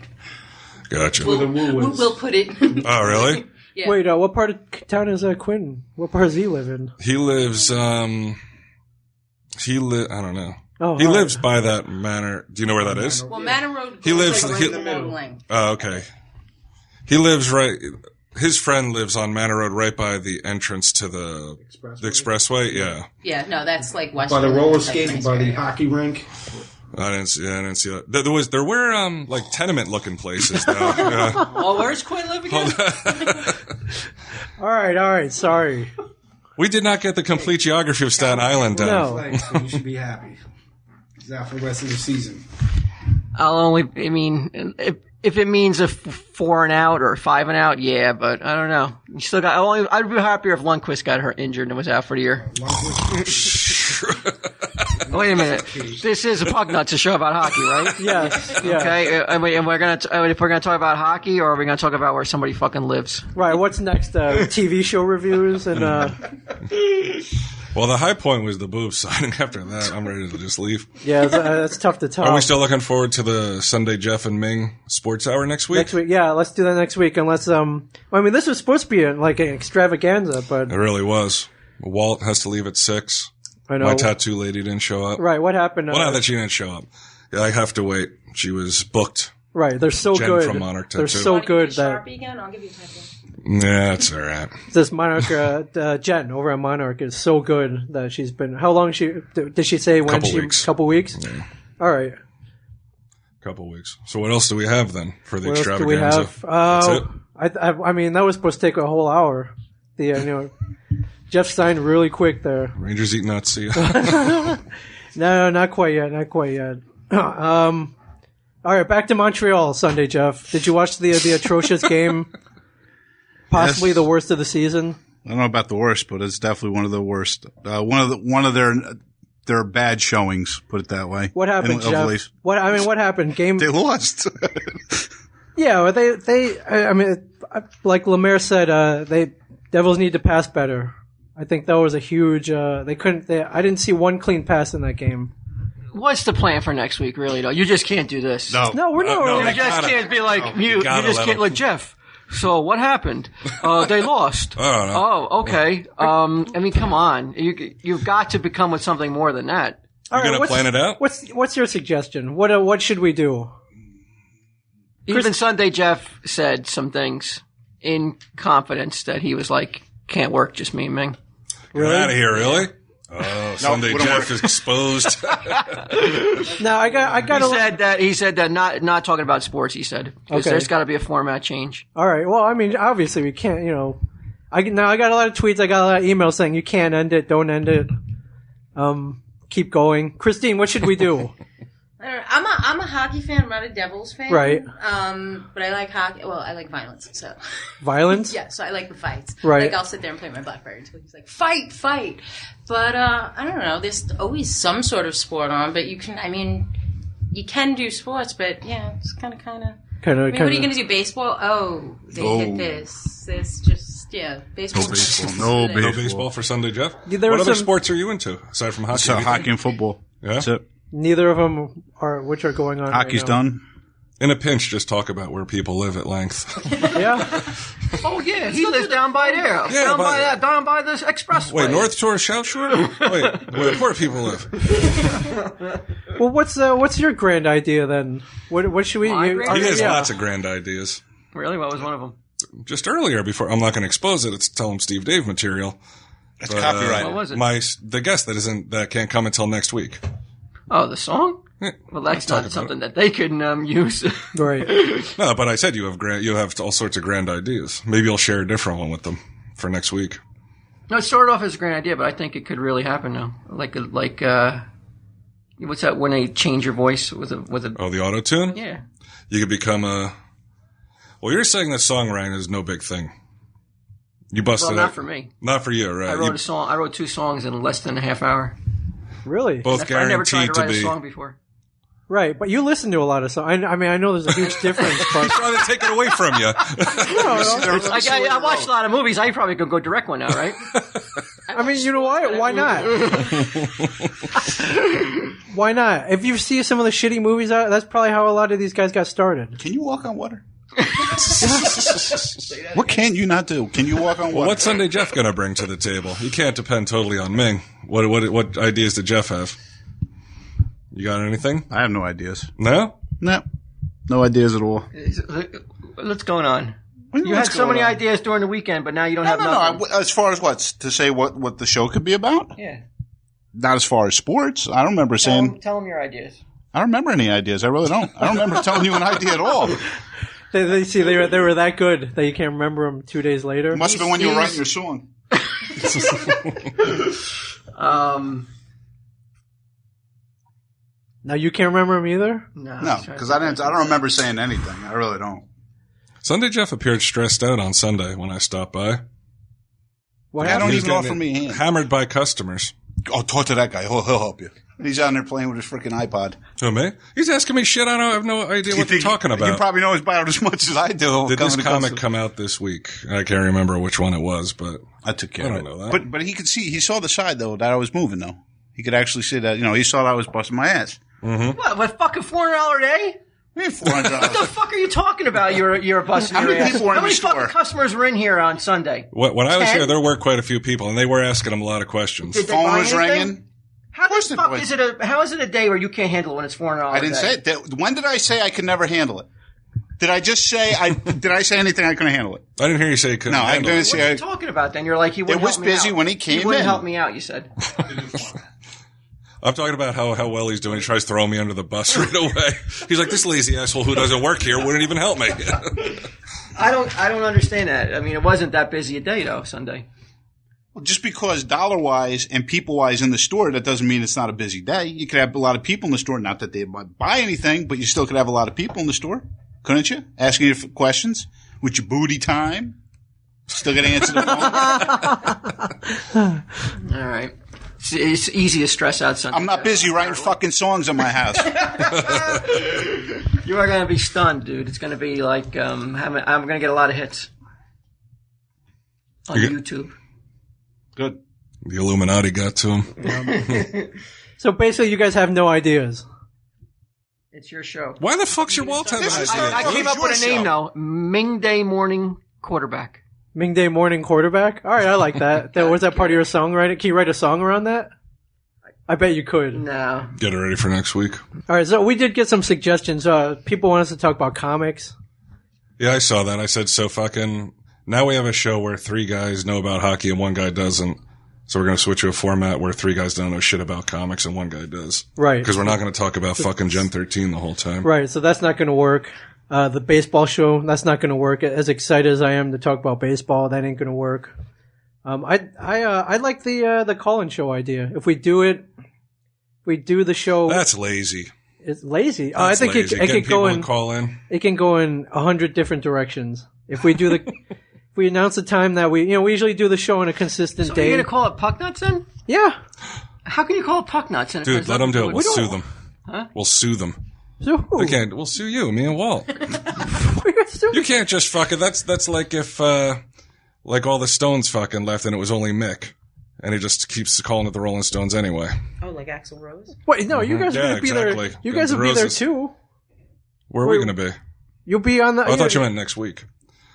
[SPEAKER 10] Gotcha.
[SPEAKER 11] We'll put it.
[SPEAKER 10] Oh, really?
[SPEAKER 11] Yeah.
[SPEAKER 9] Wait, what part of town is Quinn? What part does he live in?
[SPEAKER 10] He lives, I don't know.
[SPEAKER 9] Oh,
[SPEAKER 10] he
[SPEAKER 9] all
[SPEAKER 10] lives by that manor. Do you know where that is?
[SPEAKER 11] Well, Manor Road.
[SPEAKER 10] He lives
[SPEAKER 11] right in the middle.
[SPEAKER 10] Oh, okay. He lives right. His friend lives on Manor Road, right by the entrance to the expressway. Yeah.
[SPEAKER 11] Yeah, no, that's like West.
[SPEAKER 13] By the roller skating, by the hockey rink.
[SPEAKER 10] I didn't see that. There were like tenement looking places though. Yeah.
[SPEAKER 11] Oh, where's Quinn living in?
[SPEAKER 9] All right. Sorry.
[SPEAKER 10] We did not get the complete geography of Staten Island down.
[SPEAKER 9] No.
[SPEAKER 13] So you should be happy. He's out for the rest of the season.
[SPEAKER 2] If it means a 4 and out or 5 and out, yeah, but I don't know. You still got. I'd be happier if Lundqvist got hurt injured and was out for the year. Wait a minute. This is a Puck Nuts, a show about hockey, right?
[SPEAKER 9] Yes. Yeah.
[SPEAKER 2] Okay. And we're gonna if we're gonna talk about hockey, or are we gonna talk about where somebody fucking lives?
[SPEAKER 9] Right. What's next? TV show reviews and.
[SPEAKER 10] Well, the high point was the boobs signing. After that, I'm ready to just leave.
[SPEAKER 9] Yeah, that's tough to top.
[SPEAKER 10] Are we still looking forward to the Sunday Jeff and Ming Sports Hour next week?
[SPEAKER 9] Next week, yeah. Let's do that next week. Unless, an this was supposed to be like an extravaganza, but
[SPEAKER 10] It really was. Walt has to leave at 6.
[SPEAKER 9] I know.
[SPEAKER 10] My tattoo lady didn't show up.
[SPEAKER 9] Right. What happened?
[SPEAKER 10] Well, not that she didn't show up. Yeah, I have to wait. She was booked.
[SPEAKER 9] Right. They're so
[SPEAKER 10] Jen
[SPEAKER 9] good.
[SPEAKER 10] from Monarch
[SPEAKER 9] They're
[SPEAKER 10] Tattoo.
[SPEAKER 9] so good that
[SPEAKER 11] Sharpie again? I'll give you a tattoo.
[SPEAKER 10] Yeah, it's all right.
[SPEAKER 9] this Monarch Jen over at Monarch is so good that she's been. How long did she say when
[SPEAKER 10] Couple
[SPEAKER 9] she?
[SPEAKER 10] weeks.
[SPEAKER 9] Couple weeks.
[SPEAKER 10] Yeah.
[SPEAKER 9] All right.
[SPEAKER 10] Couple weeks. So what else do we have then for the
[SPEAKER 9] What else do we
[SPEAKER 10] extravaganza?
[SPEAKER 9] have?
[SPEAKER 10] That's it?
[SPEAKER 9] I mean, that was supposed to take a whole hour. Jeff signed really quick there.
[SPEAKER 10] Rangers eat nuts. See ya.
[SPEAKER 9] No, not quite yet. All right, back to Montreal Sunday, Jeff. Did you watch the atrocious game? Possibly
[SPEAKER 7] Yes.
[SPEAKER 9] the worst of the season.
[SPEAKER 7] I don't know about the worst, but it's definitely one of the worst. One of their bad showings. Put it that way.
[SPEAKER 9] What happened,
[SPEAKER 7] Of
[SPEAKER 9] Jeff?
[SPEAKER 7] late.
[SPEAKER 9] What happened? Game.
[SPEAKER 7] They lost.
[SPEAKER 9] Yeah, well, like Lemaire said, Devils need to pass better. I think that was a huge. I didn't see one clean pass in that game.
[SPEAKER 2] What's the plan for next week, really, though? You just can't do this.
[SPEAKER 7] No,
[SPEAKER 9] we're not.
[SPEAKER 2] You just can't be like, you just can't, like, Jeff. So what happened? They lost.
[SPEAKER 10] I don't know.
[SPEAKER 2] Oh, okay. Come on. You've got to become with something more than that.
[SPEAKER 10] You're going to plan it out?
[SPEAKER 9] What's your suggestion? What should we do?
[SPEAKER 2] Even Sunday Jeff said some things in confidence that he was like, can't work, just me and Ming.
[SPEAKER 10] Get out of here, really? Oh, Sunday Jeff is exposed.
[SPEAKER 9] No, I got.
[SPEAKER 2] He said that not talking about sports. He said because
[SPEAKER 9] Okay.
[SPEAKER 2] there's got to be a format change.
[SPEAKER 9] All right. Well, I mean, obviously we can't. I got a lot of tweets. I got a lot of emails saying you can't end it. Don't end it. Keep going. Christine, what should we do?
[SPEAKER 11] I don't know. I'm a hockey fan. I'm not a Devils fan.
[SPEAKER 9] Right.
[SPEAKER 11] But I like hockey. Well, I like violence. So.
[SPEAKER 9] Violence?
[SPEAKER 11] Yeah. So I like the fights.
[SPEAKER 9] Right.
[SPEAKER 11] Like I'll sit there and play my BlackBerry until he's like, fight, fight. But I don't know. There's always some sort of sport on. But you can do sports. But yeah, it's kind of. What are you going to do? Baseball? Oh, they hit this. It's just baseball.
[SPEAKER 7] No
[SPEAKER 10] baseball for Sunday, Jeff.
[SPEAKER 9] Yeah, there
[SPEAKER 10] what
[SPEAKER 9] were
[SPEAKER 10] other
[SPEAKER 9] some-
[SPEAKER 10] sports are you into aside from hockey?
[SPEAKER 7] So hockey and football.
[SPEAKER 10] Yeah?
[SPEAKER 7] That's it.
[SPEAKER 9] Neither of them are which are going on.
[SPEAKER 7] Hockey's
[SPEAKER 9] right now.
[SPEAKER 7] done.
[SPEAKER 10] In a pinch, just talk about where people live at length.
[SPEAKER 9] Yeah.
[SPEAKER 2] Oh yeah, he lives down by there.
[SPEAKER 10] Yeah,
[SPEAKER 2] down by the expressway.
[SPEAKER 10] Wait, North Shore, South Shore? Wait, where people live?
[SPEAKER 9] Well, what's your grand idea then? What should we?
[SPEAKER 10] He has lots of grand ideas.
[SPEAKER 2] Really? What was one of them?
[SPEAKER 10] Just earlier, before I'm not going to expose it. It's Tell 'em Steve Dave material.
[SPEAKER 7] That's copyright.
[SPEAKER 2] What was it?
[SPEAKER 10] The guest that can't come until next week.
[SPEAKER 2] Oh, the song?
[SPEAKER 10] Yeah,
[SPEAKER 2] well, that's not something that they can use.
[SPEAKER 9] Right.
[SPEAKER 10] No, but I said you have all sorts of grand ideas. Maybe you'll share a different one with them for next week.
[SPEAKER 2] No, it started off as a grand idea, but I think it could really happen now. Like what's that when they change your voice with a
[SPEAKER 10] Oh, the auto tune?
[SPEAKER 2] Yeah.
[SPEAKER 10] You could become a. Well, you're saying that songwriting is no big thing. You busted
[SPEAKER 2] Well, not
[SPEAKER 10] it.
[SPEAKER 2] for me.
[SPEAKER 10] Not for you, right?
[SPEAKER 2] I wrote a song. I wrote 2 songs in less than a half hour.
[SPEAKER 9] Really?
[SPEAKER 10] Both
[SPEAKER 2] I never tried
[SPEAKER 10] guaranteed
[SPEAKER 2] to write
[SPEAKER 10] to be.
[SPEAKER 2] a song before.
[SPEAKER 9] Right, but you listen to a lot of songs. I mean, I know there's a huge difference, but
[SPEAKER 10] trying to take it away from you.
[SPEAKER 2] I watched a lot of movies. I probably could go direct one now, right?
[SPEAKER 9] I mean, you know why? Why not? Why not? If you see some of the shitty movies out, that's probably how a lot of these guys got started.
[SPEAKER 7] Can you walk on water? What can you not do? Can you walk on water?
[SPEAKER 10] Well, what's Sunday Jeff going to bring to the table? You can't depend totally on Ming. What ideas did Jeff have? You got anything?
[SPEAKER 7] I have no ideas.
[SPEAKER 10] No?
[SPEAKER 7] No. No ideas at all.
[SPEAKER 2] What's going on?
[SPEAKER 7] What do
[SPEAKER 2] You had
[SPEAKER 7] what's
[SPEAKER 2] so
[SPEAKER 7] going
[SPEAKER 2] many
[SPEAKER 7] on?
[SPEAKER 2] ideas during the weekend, but now you don't have
[SPEAKER 7] No.
[SPEAKER 2] nothing.
[SPEAKER 7] As far as what? To say what the show could be about?
[SPEAKER 2] Yeah.
[SPEAKER 7] Not as far as sports. I don't remember saying.
[SPEAKER 2] Tell them your ideas.
[SPEAKER 7] I don't remember any ideas. I really don't. I don't remember telling you an idea at all.
[SPEAKER 9] They were that good that you can't remember them 2 days later.
[SPEAKER 7] It must have been when you were writing your song.
[SPEAKER 9] Now you can't remember them either?
[SPEAKER 7] No, because I don't remember saying anything. I really don't.
[SPEAKER 10] Sunday Jeff appeared stressed out on Sunday when I stopped by.
[SPEAKER 9] What
[SPEAKER 7] I don't
[SPEAKER 10] He's
[SPEAKER 7] even offer
[SPEAKER 10] getting
[SPEAKER 7] me a hand.
[SPEAKER 10] hammered by customers.
[SPEAKER 7] Oh, talk to that guy. He'll help you. He's out there playing with his freaking iPod.
[SPEAKER 10] Who, me? He's asking me shit. I have no idea what they're talking about.
[SPEAKER 7] You probably know about as much as I do.
[SPEAKER 10] Did this comic come out this week? I can't remember which one it was, but
[SPEAKER 7] I took care
[SPEAKER 10] I
[SPEAKER 7] of
[SPEAKER 10] don't
[SPEAKER 7] it.
[SPEAKER 10] know that.
[SPEAKER 7] But he could see. He saw the side though that I was moving though. He could actually see that. He saw that I was busting my ass.
[SPEAKER 10] Mm-hmm.
[SPEAKER 2] What fucking $400 a day?
[SPEAKER 7] $400.
[SPEAKER 2] What the fuck are you talking about? You're busting
[SPEAKER 7] How
[SPEAKER 2] your
[SPEAKER 7] many
[SPEAKER 2] ass.
[SPEAKER 7] people were in
[SPEAKER 2] How many
[SPEAKER 7] the store?
[SPEAKER 2] fucking customers were in here on Sunday?
[SPEAKER 10] When I was
[SPEAKER 2] 10?
[SPEAKER 10] here, there were quite a few people, and they were asking him a lot of questions.
[SPEAKER 2] Did they
[SPEAKER 7] Phone
[SPEAKER 2] buy
[SPEAKER 7] was
[SPEAKER 2] anything?
[SPEAKER 7] ringing.
[SPEAKER 2] How the
[SPEAKER 7] course it
[SPEAKER 2] fuck
[SPEAKER 7] was.
[SPEAKER 2] is it? How is it a day where you can't handle it when it's $400?
[SPEAKER 7] I didn't say it. When did I say I could never handle it? Did I just say did I say anything I couldn't handle it?
[SPEAKER 10] I didn't hear you say you couldn't
[SPEAKER 7] No, I
[SPEAKER 10] handle
[SPEAKER 7] didn't
[SPEAKER 10] it.
[SPEAKER 2] What
[SPEAKER 7] say
[SPEAKER 2] are you talking about? Then you're like he wouldn't.
[SPEAKER 7] was
[SPEAKER 2] help me
[SPEAKER 7] busy
[SPEAKER 2] out.
[SPEAKER 7] when he came
[SPEAKER 2] He wouldn't
[SPEAKER 7] in.
[SPEAKER 2] help me out. You said.
[SPEAKER 10] I'm talking about how well he's doing. He tries to throw me under the bus right away. He's like, this lazy asshole who doesn't work here wouldn't even help me.
[SPEAKER 2] I don't understand that. I mean, it wasn't that busy a day though. Sunday.
[SPEAKER 7] Well, just because dollar-wise and people-wise in the store, that doesn't mean it's not a busy day. You could have a lot of people in the store. Not that they might buy anything, but you still could have a lot of people in the store, couldn't you? Asking you questions with your booty time. Still got to answer the phone.
[SPEAKER 2] All right. It's easy to stress out Sunday.
[SPEAKER 7] I'm not busy writing fucking songs in my house.
[SPEAKER 2] You are going to be stunned, dude. It's going to be like I'm going to get a lot of hits on YouTube.
[SPEAKER 7] Good.
[SPEAKER 10] The Illuminati got to him.
[SPEAKER 9] So basically, you guys have no ideas.
[SPEAKER 2] It's your show.
[SPEAKER 10] Why the fuck's your Walt have an idea?
[SPEAKER 2] I came up with a name though. Ming Day Morning Quarterback.
[SPEAKER 9] Ming Day Morning Quarterback? All right, I like that. Was that part of your songwriting? Can you write a song around that? I bet you could.
[SPEAKER 2] No.
[SPEAKER 10] Get it ready for next week.
[SPEAKER 9] All right, so we did get some suggestions. People want us to talk about comics.
[SPEAKER 10] Yeah, I saw that. I said, so fucking... Now we have a show where 3 guys know about hockey and 1 guy doesn't. So we're going to switch to a format where 3 guys don't know shit about comics and 1 guy does.
[SPEAKER 9] Right.
[SPEAKER 10] Because we're not going to talk about fucking Gen 13 the whole time.
[SPEAKER 9] Right, so that's not going to work. The baseball show, that's not going to work. As excited as I am to talk about baseball, that ain't going to work. I like the call-in show idea. If we do the show...
[SPEAKER 10] That's lazy.
[SPEAKER 9] It's lazy. I think
[SPEAKER 10] lazy.
[SPEAKER 9] it could go in.
[SPEAKER 10] Call in.
[SPEAKER 9] It can go in 100 different directions. If we do if we announce the time that we usually do the show on a consistent
[SPEAKER 2] So
[SPEAKER 9] day.
[SPEAKER 2] are you going to call it Puck Nuts then?
[SPEAKER 9] Yeah.
[SPEAKER 2] How can you call it Puck Nuts? And
[SPEAKER 10] Dude, let them do it. We'll sue them.
[SPEAKER 2] Huh?
[SPEAKER 10] We'll sue them.
[SPEAKER 9] Sue who?
[SPEAKER 10] They can't. We'll sue you, me and Walt. You can't just fuck it. That's like if like all the Stones fucking left and it was only Mick. And he just keeps calling it the Rolling Stones anyway.
[SPEAKER 11] Oh, like Axl Rose?
[SPEAKER 9] Wait, no, you guys are going to be there. You guys will be there too.
[SPEAKER 10] Where are we going to be?
[SPEAKER 9] You'll be on the.
[SPEAKER 10] I thought you meant next week.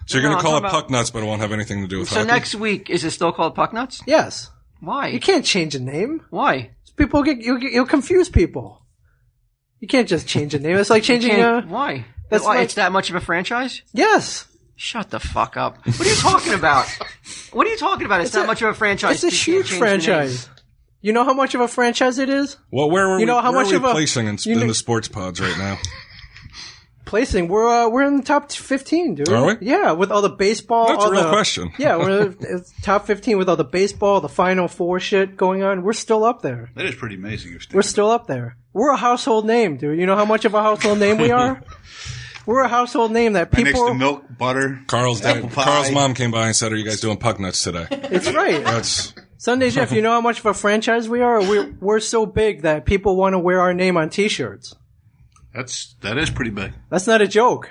[SPEAKER 10] So you're going to call it
[SPEAKER 2] about-
[SPEAKER 10] Puck Nuts, but it won't have anything to do with
[SPEAKER 2] So
[SPEAKER 10] hockey?
[SPEAKER 2] next week, is it still called Puck Nuts?
[SPEAKER 9] Yes.
[SPEAKER 2] Why?
[SPEAKER 9] You can't change a name.
[SPEAKER 2] Why?
[SPEAKER 9] People you'll confuse people. You can't just change a name. It's like changing
[SPEAKER 2] Why?
[SPEAKER 9] That's
[SPEAKER 2] Why?
[SPEAKER 9] like-
[SPEAKER 2] It's that much of a franchise?
[SPEAKER 9] Yes.
[SPEAKER 2] Shut the fuck up. What are you talking about? What are you talking about? It's that much of a franchise.
[SPEAKER 9] It's a
[SPEAKER 2] You can't
[SPEAKER 9] huge
[SPEAKER 2] change the name.
[SPEAKER 9] franchise. You know how much of a franchise it is?
[SPEAKER 10] Well, where are
[SPEAKER 9] You know how
[SPEAKER 10] where
[SPEAKER 9] much
[SPEAKER 10] are
[SPEAKER 9] of
[SPEAKER 10] we
[SPEAKER 9] a-
[SPEAKER 10] placing in,
[SPEAKER 9] you know-
[SPEAKER 10] in the sports pods right now?
[SPEAKER 9] Placing, we're in the top 15, dude.
[SPEAKER 10] Are we?
[SPEAKER 9] Yeah, with all the baseball.
[SPEAKER 10] That's
[SPEAKER 9] all
[SPEAKER 10] a real
[SPEAKER 9] the-
[SPEAKER 10] question.
[SPEAKER 9] Yeah, we're it's top 15 with all the baseball, the Final Four shit going on. We're still up there.
[SPEAKER 7] That is pretty amazing.
[SPEAKER 9] We're still up there. We're a household name, dude. You know how much of a household name we are? We're a household name that
[SPEAKER 7] Right next
[SPEAKER 9] people.
[SPEAKER 7] to milk, butter,
[SPEAKER 10] Carl's dad,
[SPEAKER 7] apple pie.
[SPEAKER 10] Carl's mom came by and said, "Are you guys doing Puck Nuts today?"
[SPEAKER 9] It's right.
[SPEAKER 10] That's
[SPEAKER 9] Sunday Jeff, you know how much of a franchise we are? We're so big that people want to wear our name on T-shirts.
[SPEAKER 7] That is pretty big.
[SPEAKER 9] That's not a joke.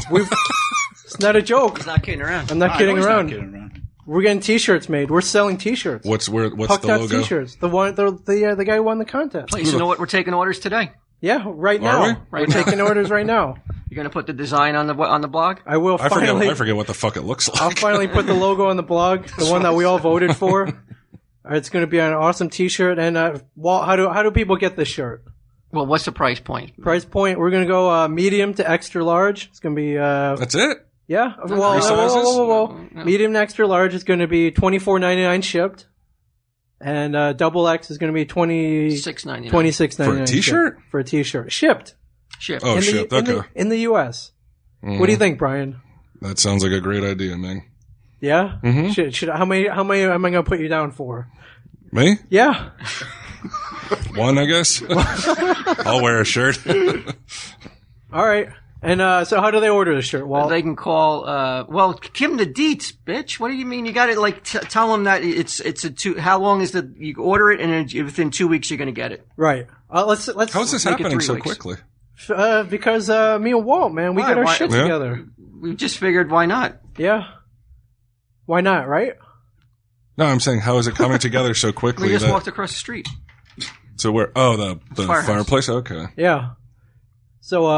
[SPEAKER 9] It's not a joke.
[SPEAKER 2] He's not kidding around.
[SPEAKER 9] I'm not
[SPEAKER 7] I
[SPEAKER 9] kidding
[SPEAKER 7] know he's not
[SPEAKER 9] around.
[SPEAKER 7] kidding around.
[SPEAKER 9] We're getting T-shirts made. We're selling T-shirts.
[SPEAKER 10] what's
[SPEAKER 9] Puck
[SPEAKER 10] the
[SPEAKER 9] Nuts
[SPEAKER 10] logo?
[SPEAKER 9] T-shirts. The guy who won the contest.
[SPEAKER 2] Please, you know what? We're taking orders today.
[SPEAKER 9] Yeah, right
[SPEAKER 10] Are
[SPEAKER 9] now.
[SPEAKER 10] we?
[SPEAKER 9] We're taking orders right now.
[SPEAKER 2] You're going to put the design on the blog?
[SPEAKER 9] I will
[SPEAKER 10] I
[SPEAKER 9] finally.
[SPEAKER 10] forget what the fuck it looks like.
[SPEAKER 9] I'll finally put the logo on the blog, the one that we all voted for. It's going to be an awesome T-shirt. And Walt, how do people get this shirt?
[SPEAKER 2] Well, what's the price point?
[SPEAKER 9] Price point, we're going to go medium to extra large. It's going to be
[SPEAKER 10] That's it.
[SPEAKER 9] yeah. Well,
[SPEAKER 10] Three sizes?
[SPEAKER 9] whoa. Medium to extra large is going to be $24.99 shipped, and double X is going to be
[SPEAKER 2] $26.99.
[SPEAKER 9] $26.99
[SPEAKER 10] For a T-shirt?
[SPEAKER 9] shipped. For a T-shirt shipped
[SPEAKER 2] Ship.
[SPEAKER 10] Oh, shit. Okay.
[SPEAKER 9] in the U.S. What do you think, Brian?
[SPEAKER 10] That sounds like a great idea, man.
[SPEAKER 9] Yeah.
[SPEAKER 10] Mhm.
[SPEAKER 9] Should how many am I going to put you down for?
[SPEAKER 10] Me?
[SPEAKER 9] Yeah.
[SPEAKER 10] One, I guess. I'll wear a shirt.
[SPEAKER 9] All right. And so how do they order the shirt, Walt?
[SPEAKER 2] They can call. Well, give them the deets, bitch. What do you mean? You got to like tell them that it's a two. How long is the? You order it, and then within 2 weeks you're going to get it.
[SPEAKER 9] Right. Let's.
[SPEAKER 10] How is this
[SPEAKER 2] Make it
[SPEAKER 10] happening
[SPEAKER 2] 3
[SPEAKER 10] so
[SPEAKER 2] weeks.
[SPEAKER 10] quickly?
[SPEAKER 9] Because me and Walt, man, we
[SPEAKER 2] Why?
[SPEAKER 9] got our
[SPEAKER 2] Why-
[SPEAKER 9] shit
[SPEAKER 10] Yeah.
[SPEAKER 9] together.
[SPEAKER 2] We just figured, why not?
[SPEAKER 9] Yeah. Why not? Right.
[SPEAKER 10] No, I'm saying, how is it coming together so
[SPEAKER 2] We
[SPEAKER 10] quickly?
[SPEAKER 2] just
[SPEAKER 10] that-
[SPEAKER 2] walked across the street.
[SPEAKER 10] So where? Oh, the
[SPEAKER 2] Firehouse.
[SPEAKER 10] fireplace. Okay.
[SPEAKER 9] Yeah. So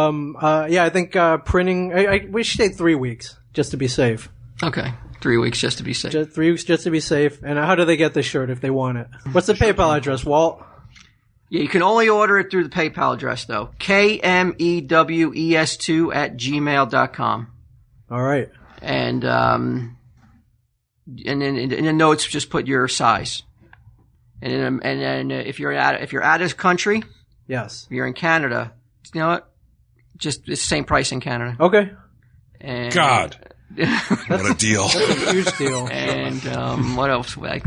[SPEAKER 9] yeah, I think printing. We should say 3 weeks just to be safe.
[SPEAKER 2] Okay, 3 weeks just to be safe.
[SPEAKER 9] Just 3 weeks just to be safe. And how do they get the shirt if they want it? What's the PayPal address, Walt?
[SPEAKER 2] Yeah, you can only order it through the PayPal address though. KMEWES2@gmail.com.
[SPEAKER 9] All right.
[SPEAKER 2] And then in the notes just put your size. And then if you're out of country,
[SPEAKER 9] Yes.
[SPEAKER 2] if you're in Canada, you know what? Just it's the same price in Canada.
[SPEAKER 9] Okay.
[SPEAKER 2] And,
[SPEAKER 10] God. What a deal.
[SPEAKER 9] That's a huge deal.
[SPEAKER 2] And what else? What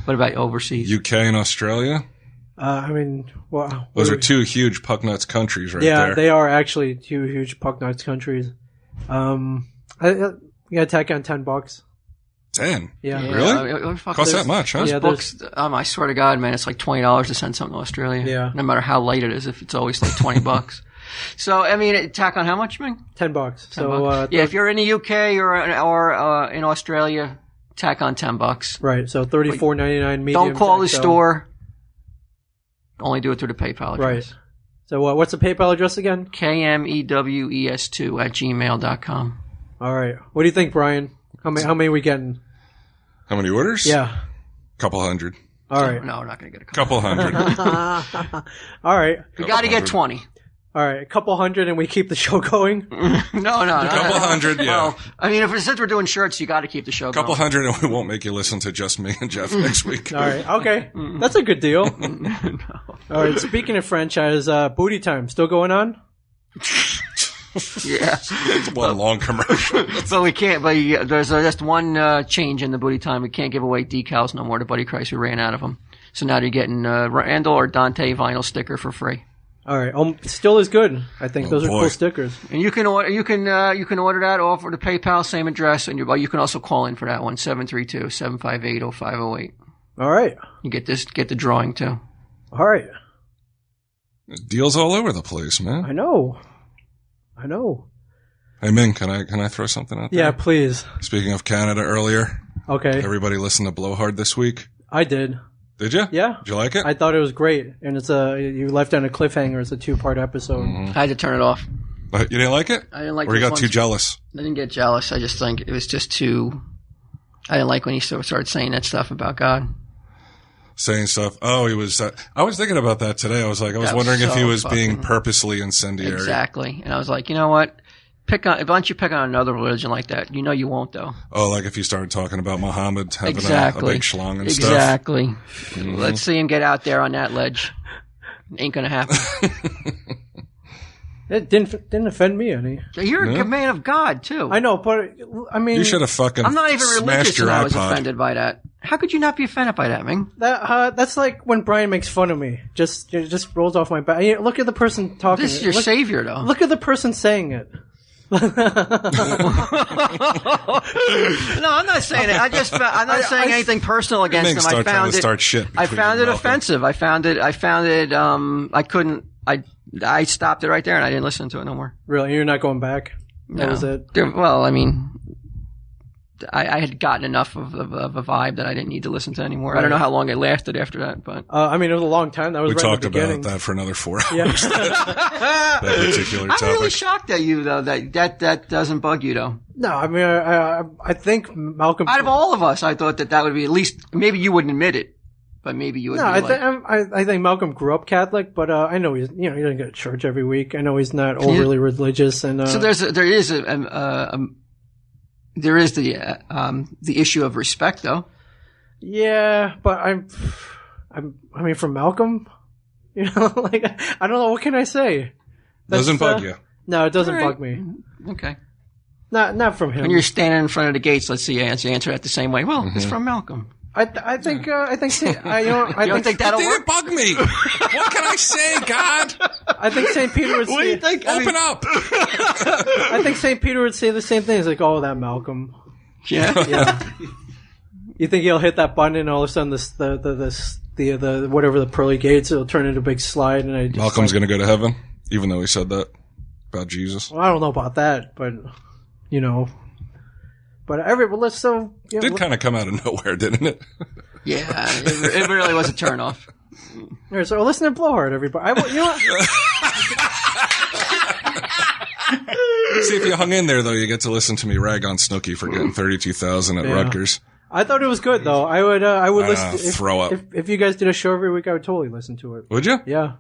[SPEAKER 2] about overseas?
[SPEAKER 10] UK and Australia.
[SPEAKER 9] I mean, well,
[SPEAKER 10] Those are two huge puck nuts countries right
[SPEAKER 9] yeah,
[SPEAKER 10] there.
[SPEAKER 9] they are actually two huge puck nuts countries. You gotta tack on $10.
[SPEAKER 10] 10.
[SPEAKER 9] Yeah.
[SPEAKER 10] Really? Costs that much, huh?
[SPEAKER 2] Those
[SPEAKER 9] Yeah,
[SPEAKER 2] books, I swear to God, man, it's like $20 to send something to Australia.
[SPEAKER 9] Yeah.
[SPEAKER 2] No matter how late it is, if it's always like $20. So, I mean, tack on how much, Ming?
[SPEAKER 9] $10. So,
[SPEAKER 2] $10. Yeah, if you're in the UK or in Australia, tack on $10.
[SPEAKER 9] right. So $34.99 medium.
[SPEAKER 2] Don't call the
[SPEAKER 9] XL.
[SPEAKER 2] store. Only do it through the PayPal address.
[SPEAKER 9] Right. So what's the PayPal address again?
[SPEAKER 2] KMEWES2@gmail.com.
[SPEAKER 9] All right. What do you think, Brian? How many are we getting?
[SPEAKER 10] How many orders?
[SPEAKER 9] Yeah.
[SPEAKER 10] Couple hundred.
[SPEAKER 9] All right.
[SPEAKER 2] No, we're not going to get a
[SPEAKER 10] Couple hundred.
[SPEAKER 9] All right.
[SPEAKER 2] We got to get 20.
[SPEAKER 9] All right. A couple hundred and we keep the show going?
[SPEAKER 2] No.
[SPEAKER 10] Couple hundred, yeah.
[SPEAKER 2] Well, I mean, since we're doing shirts, you got to keep the show
[SPEAKER 10] Couple
[SPEAKER 2] going.
[SPEAKER 10] hundred, and we won't make you listen to just me and Jeff next week.
[SPEAKER 9] All right. Okay. That's a good deal. All right. Speaking of franchise, Booty Time still going on?
[SPEAKER 2] Yeah.
[SPEAKER 10] It's one long commercial.
[SPEAKER 2] But we can't, there's just one change in the Booty Time. We can't give away decals no more to Buddy Christ. We ran out of them. So now you're getting Randall or Dante vinyl sticker for free.
[SPEAKER 9] All right. Still is good. I think those are cool stickers.
[SPEAKER 2] And you can order that off of the PayPal, same address, and you can also call in for that one, 732-758-0508.
[SPEAKER 9] All right.
[SPEAKER 2] You get the drawing too.
[SPEAKER 9] All right.
[SPEAKER 10] Deals all over the place, man.
[SPEAKER 9] I know.
[SPEAKER 10] Hey Ming, can I throw something out there?
[SPEAKER 9] Yeah, please.
[SPEAKER 10] Speaking of Canada earlier.
[SPEAKER 9] Okay.
[SPEAKER 10] Everybody listened to Blowhard this week.
[SPEAKER 9] I did.
[SPEAKER 10] Did you?
[SPEAKER 9] Yeah.
[SPEAKER 10] Did you like it?
[SPEAKER 9] I thought it was great, and you left on a cliffhanger. It's a 2-part episode.
[SPEAKER 2] I had to turn it off.
[SPEAKER 10] But you didn't like it?
[SPEAKER 2] I didn't like.
[SPEAKER 10] Or you got too jealous?
[SPEAKER 2] I didn't get jealous. I just think it was just too. I didn't like when he started saying that stuff about God.
[SPEAKER 10] Saying stuff. Oh, he was. I was thinking about that today. I was wondering if he was being purposely incendiary.
[SPEAKER 2] Exactly, and I was like, you know what? Why don't you pick on another religion like that? You know you won't, though.
[SPEAKER 10] Oh, like if you started talking about Muhammad having a big schlong and stuff.
[SPEAKER 2] Exactly. Let's see him get out there on that ledge. Ain't gonna happen.
[SPEAKER 9] It didn't offend me any.
[SPEAKER 2] You're a man of God too.
[SPEAKER 9] I know, but I mean,
[SPEAKER 10] you should have fucking.
[SPEAKER 2] I'm not even religious, and I was
[SPEAKER 10] iPod.
[SPEAKER 2] offended by that. How could you not be offended by that, Ming?
[SPEAKER 9] That's like when Brian makes fun of me. Just rolls off my back. Look at the person talking.
[SPEAKER 2] This is your savior, though.
[SPEAKER 9] Look at the person saying it.
[SPEAKER 2] No, I'm not saying it. I'm not saying anything personal against him. I found it offensive. I found it. I stopped it right there and I didn't listen to it no more.
[SPEAKER 9] Really? You're not going back?
[SPEAKER 2] No.
[SPEAKER 9] That was it?
[SPEAKER 2] Well, I mean, I had gotten enough of a vibe that I didn't need to listen to anymore. Right. I don't know how long it lasted after that, but
[SPEAKER 9] I mean, it was a long time. That was
[SPEAKER 10] we
[SPEAKER 9] right
[SPEAKER 10] talked
[SPEAKER 9] at the beginning.
[SPEAKER 10] about that for another 4 hours.
[SPEAKER 9] Yeah.
[SPEAKER 10] That particular topic.
[SPEAKER 2] I'm really shocked at you though. That doesn't bug you though.
[SPEAKER 9] No, I mean, I think Malcolm.
[SPEAKER 2] Out of all of us, I thought that would be at least. Maybe you wouldn't admit it, but maybe you would.
[SPEAKER 9] No, I think Malcolm grew up Catholic, but I know he doesn't go to church every week. I know he's not overly religious, and
[SPEAKER 2] so there is the issue of respect, though.
[SPEAKER 9] Yeah, but I mean, from Malcolm, like I don't know, what can I say?
[SPEAKER 10] Doesn't bug you?
[SPEAKER 9] No, it doesn't bug me.
[SPEAKER 2] Okay.
[SPEAKER 9] Not from him.
[SPEAKER 2] When you're standing in front of the gates, let's see you answer that the same way. Well, it's from Malcolm.
[SPEAKER 9] I think
[SPEAKER 2] you don't think that'll
[SPEAKER 10] work? It didn't bug me. What can I say, God?
[SPEAKER 9] I think St. Peter would say.
[SPEAKER 10] What do you think? Open up.
[SPEAKER 9] I think St. Peter would say the same thing. He's like, oh, that Malcolm.
[SPEAKER 2] Yeah.
[SPEAKER 9] You think he'll hit that button and all of a sudden the whatever the pearly gates, it'll turn into a big slide and
[SPEAKER 10] Malcolm's going to go to heaven, even though he said that about Jesus.
[SPEAKER 9] Well, I don't know about that, but But
[SPEAKER 10] it did kind of come out of nowhere, didn't it?
[SPEAKER 2] Yeah, it really was a turnoff.
[SPEAKER 9] All right, so listen to Blowhard, everybody.
[SPEAKER 10] See, if you hung in there, though, you get to listen to me rag on Snooki for getting 32,000 at Rutgers.
[SPEAKER 9] I thought it was good, though. I would listen.
[SPEAKER 10] Throw up.
[SPEAKER 9] If you guys did a show every week, I would totally listen to it.
[SPEAKER 10] Would you?
[SPEAKER 9] Yeah.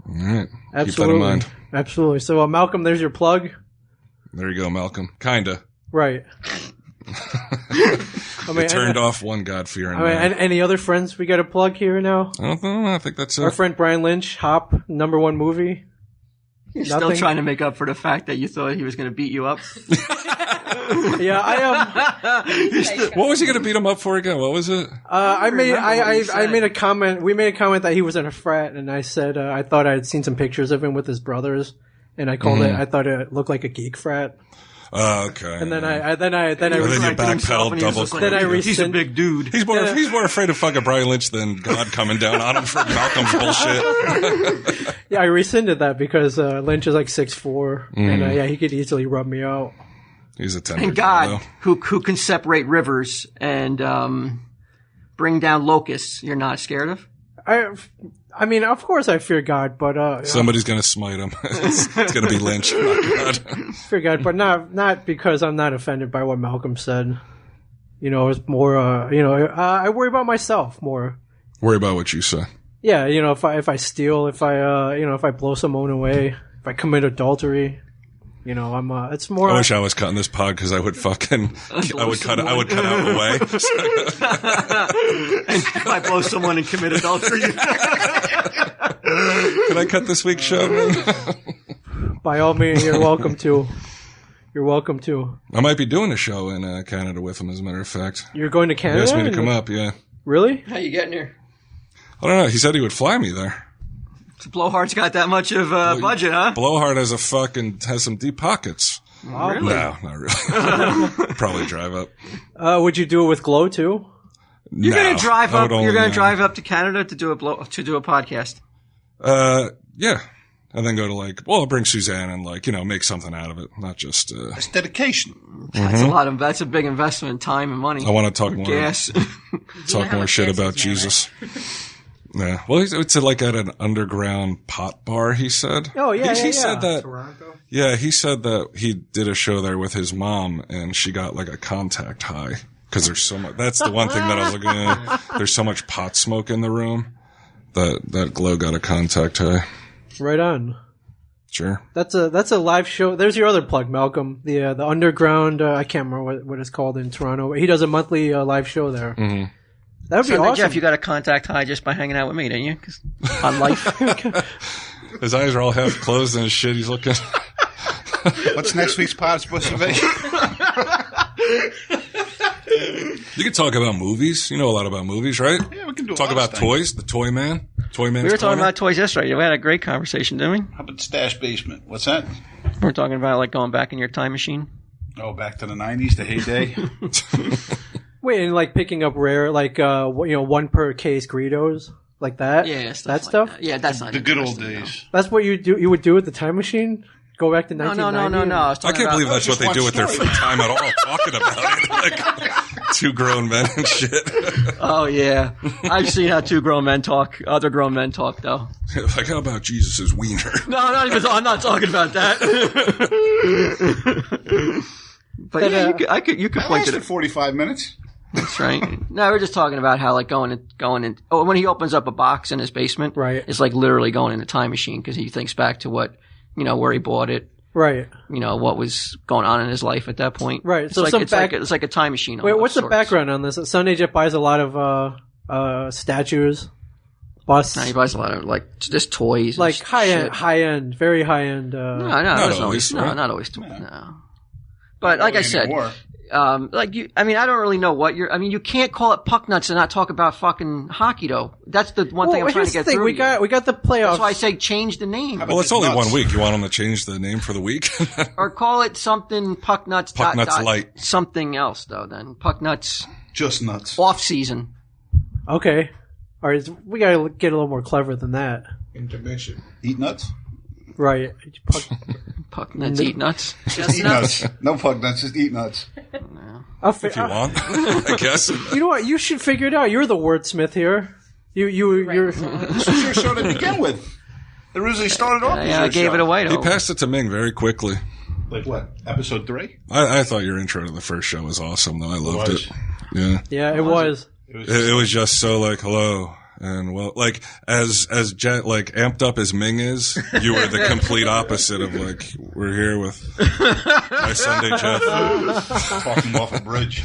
[SPEAKER 10] All right.
[SPEAKER 9] Absolutely.
[SPEAKER 10] Keep that in mind.
[SPEAKER 9] Absolutely. So, Malcolm, there's your plug.
[SPEAKER 10] There you go, Malcolm. Kinda.
[SPEAKER 9] Right.
[SPEAKER 10] It turned off one God-fearing man.
[SPEAKER 9] Any other friends we got to plug here now?
[SPEAKER 10] I don't know. I think that's it.
[SPEAKER 9] Our friend Brian Lynch, Hop, #1 movie.
[SPEAKER 2] You're still trying to make up for the fact that you thought he was going to beat you up.
[SPEAKER 9] Yeah, I am.
[SPEAKER 10] What was he going to beat him up for again? What was it?
[SPEAKER 9] I made a comment. We made a comment that he was in a frat, and I said I thought I had seen some pictures of him with his brothers, and I called it. I thought it looked like a geek frat.
[SPEAKER 10] Oh, okay.
[SPEAKER 9] And then you
[SPEAKER 10] backpedaled double.
[SPEAKER 9] Then I rescinded.
[SPEAKER 2] He's a big dude.
[SPEAKER 10] He's more afraid of fucking Brian Lynch than God coming down on him for Malcolm's bullshit.
[SPEAKER 9] Yeah, I rescinded that because Lynch is like 6'4", and he could easily rub me out.
[SPEAKER 10] He's a tender.
[SPEAKER 2] And God, who can separate rivers and bring down locusts, you're not scared of?
[SPEAKER 9] I mean, of course I fear God, but
[SPEAKER 10] somebody's going to smite him. It's going to be Lynch, not God.
[SPEAKER 9] Fear God, but not because I'm not offended by what Malcolm said. It's more. I worry about myself more.
[SPEAKER 10] Worry about what you say.
[SPEAKER 9] Yeah, if I steal, if I blow someone away, if I commit adultery. It's more.
[SPEAKER 10] I wish I was cutting this pod because I would fucking, I would cut out away.
[SPEAKER 2] And if I blow someone and commit adultery.
[SPEAKER 10] Can I cut this week's show?
[SPEAKER 9] By all means, you're welcome to. You're welcome to.
[SPEAKER 10] I might be doing a show in Canada with him, as a matter of fact.
[SPEAKER 9] You're going to Canada?
[SPEAKER 10] He asked me to come up, yeah.
[SPEAKER 9] Really?
[SPEAKER 2] How you getting here?
[SPEAKER 10] I don't know. He said he would fly me there.
[SPEAKER 2] Blowhard's got that much of budget, huh?
[SPEAKER 10] Blowhard has some deep pockets.
[SPEAKER 2] Really?
[SPEAKER 10] No, not really. Probably drive up.
[SPEAKER 9] Would you do it with Glow too?
[SPEAKER 2] You're gonna drive up. You're gonna drive up to Canada to do a podcast.
[SPEAKER 10] Yeah. And then go to I'll bring Suzanne and make something out of it, not just.
[SPEAKER 7] It's dedication.
[SPEAKER 2] That's a big investment in time and money.
[SPEAKER 10] I want to talk more.
[SPEAKER 2] Gas.
[SPEAKER 10] Talk more shit about Jesus. Yeah. Well, it's at an underground pot bar, he said.
[SPEAKER 9] Oh, yeah,
[SPEAKER 10] He said that.
[SPEAKER 13] Toronto?
[SPEAKER 10] Yeah, he said that he did a show there with his mom and she got a contact high. Because there's so much. That's the one thing that I was looking at. There's so much pot smoke in the room that Glow got a contact high.
[SPEAKER 9] Right on.
[SPEAKER 10] Sure.
[SPEAKER 9] That's a live show. There's your other plug, Malcolm. The underground. I can't remember what it's called in Toronto. He does a monthly live show there.
[SPEAKER 10] Mm-hmm.
[SPEAKER 9] That would be awesome.
[SPEAKER 2] Jeff, you got a contact high just by hanging out with me, didn't you? 'Cause on life.
[SPEAKER 10] His eyes are all half closed and his shit. He's looking.
[SPEAKER 7] What's next week's pod supposed to be?
[SPEAKER 10] You can talk about movies. You know a lot about movies, right?
[SPEAKER 7] Yeah, we can do
[SPEAKER 10] talk about toys. The Toy Man. Toy Man's
[SPEAKER 2] We were talking
[SPEAKER 10] Corner.
[SPEAKER 2] about toys yesterday. We had a great conversation, didn't we?
[SPEAKER 7] How about Stash Basement? What's that?
[SPEAKER 2] We were talking about going back in your time machine.
[SPEAKER 7] Oh, back to the 90s, the heyday.
[SPEAKER 9] Wait, and picking up rare, one per case Greedos, like that.
[SPEAKER 2] Yeah,
[SPEAKER 9] that stuff.
[SPEAKER 2] That. Yeah, that's not
[SPEAKER 7] the good old days.
[SPEAKER 9] That's what you do. You would do with the time machine. Go back to 1990.
[SPEAKER 2] No.
[SPEAKER 10] I can't believe that's what they do with their free time at all. Talking about it, two grown men and shit.
[SPEAKER 2] Oh yeah, I've seen how two grown men talk. Other grown men talk though.
[SPEAKER 10] How about Jesus' wiener?
[SPEAKER 2] No, I'm not talking about that. But yeah, you could point to it.
[SPEAKER 7] 45 minutes.
[SPEAKER 2] That's right. No, we're just talking about how going in. Oh, when he opens up a box in his basement,
[SPEAKER 9] right?
[SPEAKER 2] It's literally going in a time machine because he thinks back to what. Where he bought it.
[SPEAKER 9] Right.
[SPEAKER 2] What was going on in his life at that point.
[SPEAKER 9] Right.
[SPEAKER 2] It's
[SPEAKER 9] So
[SPEAKER 2] it's like a time machine.
[SPEAKER 9] Wait, what's the background on this? Sunday Jeff buys a lot of statues, busts.
[SPEAKER 2] No, he buys a lot of just toys.
[SPEAKER 9] Like high end, very high end.
[SPEAKER 2] No, not always. No, not always. No. But like I said, I don't really know what you can't call it puck nuts and not talk about fucking hockey though. That's the one thing I'm trying to get through.
[SPEAKER 9] We got the playoffs.
[SPEAKER 2] That's why I say change the name.
[SPEAKER 10] Well, it's only 1 week. You want them to change the name for the week?
[SPEAKER 2] Or call it something puck nuts.
[SPEAKER 10] Puck nuts light.
[SPEAKER 2] Something else though then. Puck nuts.
[SPEAKER 7] Just nuts.
[SPEAKER 2] Off season.
[SPEAKER 9] Okay. All right. We got to get a little more clever than that.
[SPEAKER 13] Intermission.
[SPEAKER 7] Eat nuts?
[SPEAKER 9] Right.
[SPEAKER 2] Puck nuts, eat nuts.
[SPEAKER 7] Just eat nuts. No puck nuts, just eat nuts.
[SPEAKER 10] If you want, I guess.
[SPEAKER 9] You know what? You should figure it out. You're the wordsmith here. You're.
[SPEAKER 7] This was your show to begin with. It originally started off.
[SPEAKER 2] I gave it away.
[SPEAKER 10] He passed it to Ming very quickly.
[SPEAKER 7] Like what? Episode 3?
[SPEAKER 10] I thought your intro to the first show was awesome, though. I loved it. Yeah.
[SPEAKER 9] Yeah, it was.
[SPEAKER 10] It was just so hello. And as amped up as Ming is, you were the complete opposite of we're here with my Sunday Jeff.
[SPEAKER 7] Talking off a bridge.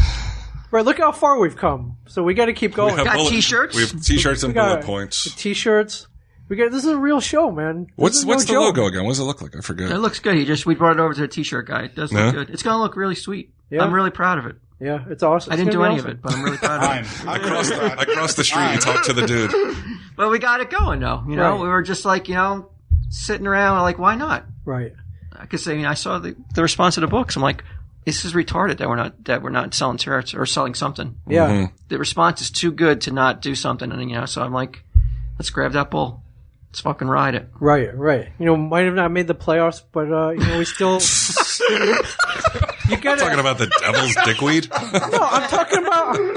[SPEAKER 9] Right, look how far we've come. So we got to keep going.
[SPEAKER 2] Got t-shirts?
[SPEAKER 10] We have t-shirts and bullet points.
[SPEAKER 9] T-shirts. This is a real show, man.
[SPEAKER 10] What's the logo again? What does it look like? I forget.
[SPEAKER 2] It looks good. We brought it over to the t-shirt guy. It does look good. It's going to look really sweet. Yeah. I'm really proud of it.
[SPEAKER 9] Yeah, it's awesome.
[SPEAKER 2] I didn't do any of it, but I'm really proud of it.
[SPEAKER 10] I crossed the street and talked to the dude.
[SPEAKER 2] But we got it going, though. We were just sitting around, why not?
[SPEAKER 9] Right.
[SPEAKER 2] I could say, I saw the response to the books. I'm like, this is retarded that we're not selling shirts or selling something.
[SPEAKER 9] Yeah.
[SPEAKER 10] Mm-hmm.
[SPEAKER 2] The response is too good to not do something, and so I'm like, let's grab that bull. Let's fucking ride it.
[SPEAKER 9] Right. Might have not made the playoffs, but we still. You gotta,
[SPEAKER 10] talking about the Devils dickweed?
[SPEAKER 9] No,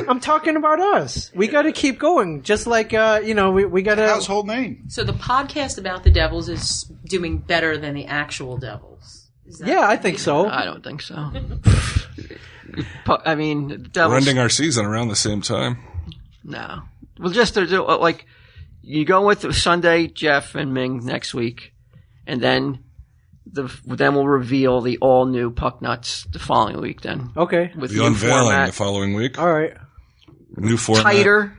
[SPEAKER 9] I'm talking about us. We got to keep going. Just like we got to
[SPEAKER 7] household name.
[SPEAKER 11] So the podcast about the Devils is doing better than the actual Devils.
[SPEAKER 9] Yeah, I think so.
[SPEAKER 2] I don't think so. I mean, the Devils.
[SPEAKER 10] We're ending our season around the same time.
[SPEAKER 2] No. Well, just you go with Sunday, Jeff, and Ming next week, and then we'll reveal the all new Puck Nuts the following week. Then
[SPEAKER 10] with the unveiling format. The following week.
[SPEAKER 9] All right,
[SPEAKER 10] new format.
[SPEAKER 2] Tighter.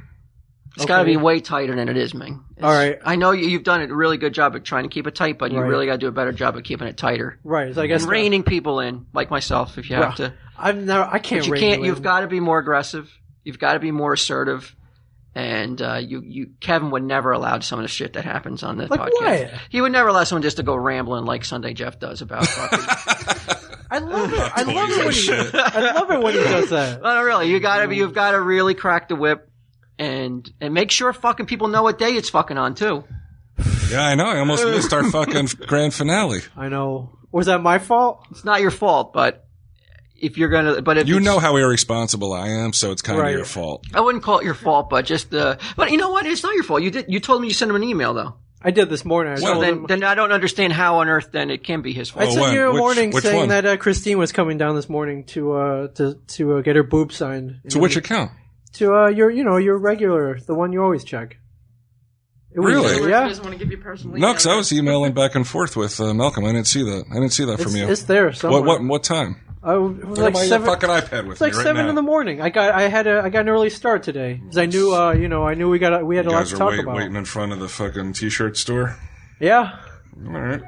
[SPEAKER 2] It's got to be way tighter than it is, Ming.
[SPEAKER 9] All right.
[SPEAKER 2] I know you've done a really good job of trying to keep it tight, but you really got to do a better job of keeping it tighter.
[SPEAKER 9] Right. So I guess
[SPEAKER 2] reining people in, like myself, if you have to.
[SPEAKER 9] I can't.
[SPEAKER 2] You've got to be more aggressive. You've got to be more assertive. And Kevin would never allow some of the shit that happens on the
[SPEAKER 9] Like
[SPEAKER 2] podcast.
[SPEAKER 9] what?
[SPEAKER 2] He would never allow someone just to go rambling like Sunday Jeff does about fucking.
[SPEAKER 9] I love it. I love it when he does that.
[SPEAKER 2] No, really, you've got to really crack the whip and make sure fucking people know what day it's fucking on too.
[SPEAKER 10] Yeah, I know. I almost missed our fucking grand finale.
[SPEAKER 9] I know. Was that my fault?
[SPEAKER 2] It's not your fault, but if you're gonna, if
[SPEAKER 10] you know how irresponsible I am, so it's kind of
[SPEAKER 9] Right.
[SPEAKER 10] your fault.
[SPEAKER 2] I wouldn't call it your fault, but but you know what? It's not your fault. You told me you sent him an email though.
[SPEAKER 9] I did this morning.
[SPEAKER 2] Then I don't understand how on earth then it can be his fault.
[SPEAKER 9] I sent you a warning saying
[SPEAKER 10] one?
[SPEAKER 9] that Christine was coming down this morning to get her boob signed.
[SPEAKER 10] To which account?
[SPEAKER 9] To your regular, the one you always check. It was-
[SPEAKER 10] Really?
[SPEAKER 9] Yeah.
[SPEAKER 11] doesn't want to give you personal
[SPEAKER 10] No, because I was emailing back and forth with Malcolm. I didn't see that from you.
[SPEAKER 9] It's there somewhere.
[SPEAKER 10] What time?
[SPEAKER 9] It was
[SPEAKER 10] What
[SPEAKER 9] like
[SPEAKER 10] am I,
[SPEAKER 9] 7.
[SPEAKER 10] your fucking iPad with
[SPEAKER 9] It's like
[SPEAKER 10] me right
[SPEAKER 9] 7
[SPEAKER 10] now?
[SPEAKER 9] in the morning. I got an early start today because I knew we had a
[SPEAKER 10] You
[SPEAKER 9] lot
[SPEAKER 10] guys
[SPEAKER 9] to
[SPEAKER 10] are
[SPEAKER 9] talk about.
[SPEAKER 10] waiting in front of the fucking t-shirt store.
[SPEAKER 9] Yeah,
[SPEAKER 10] All right.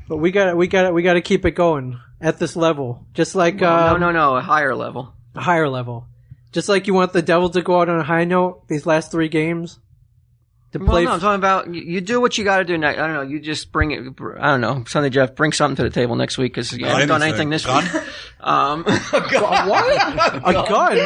[SPEAKER 9] but we got to keep it going at this level, just like
[SPEAKER 2] No, a higher level.
[SPEAKER 9] a higher level. Just like you want the Devils to go out on a high note these last 3 games. To
[SPEAKER 2] Well,
[SPEAKER 9] play
[SPEAKER 2] no, I'm talking about you do what you got to do next. I don't know. You just bring it. I don't know. Sunday Jeff, bring something to the table next week because you haven't done anything this week.
[SPEAKER 9] what? A gun?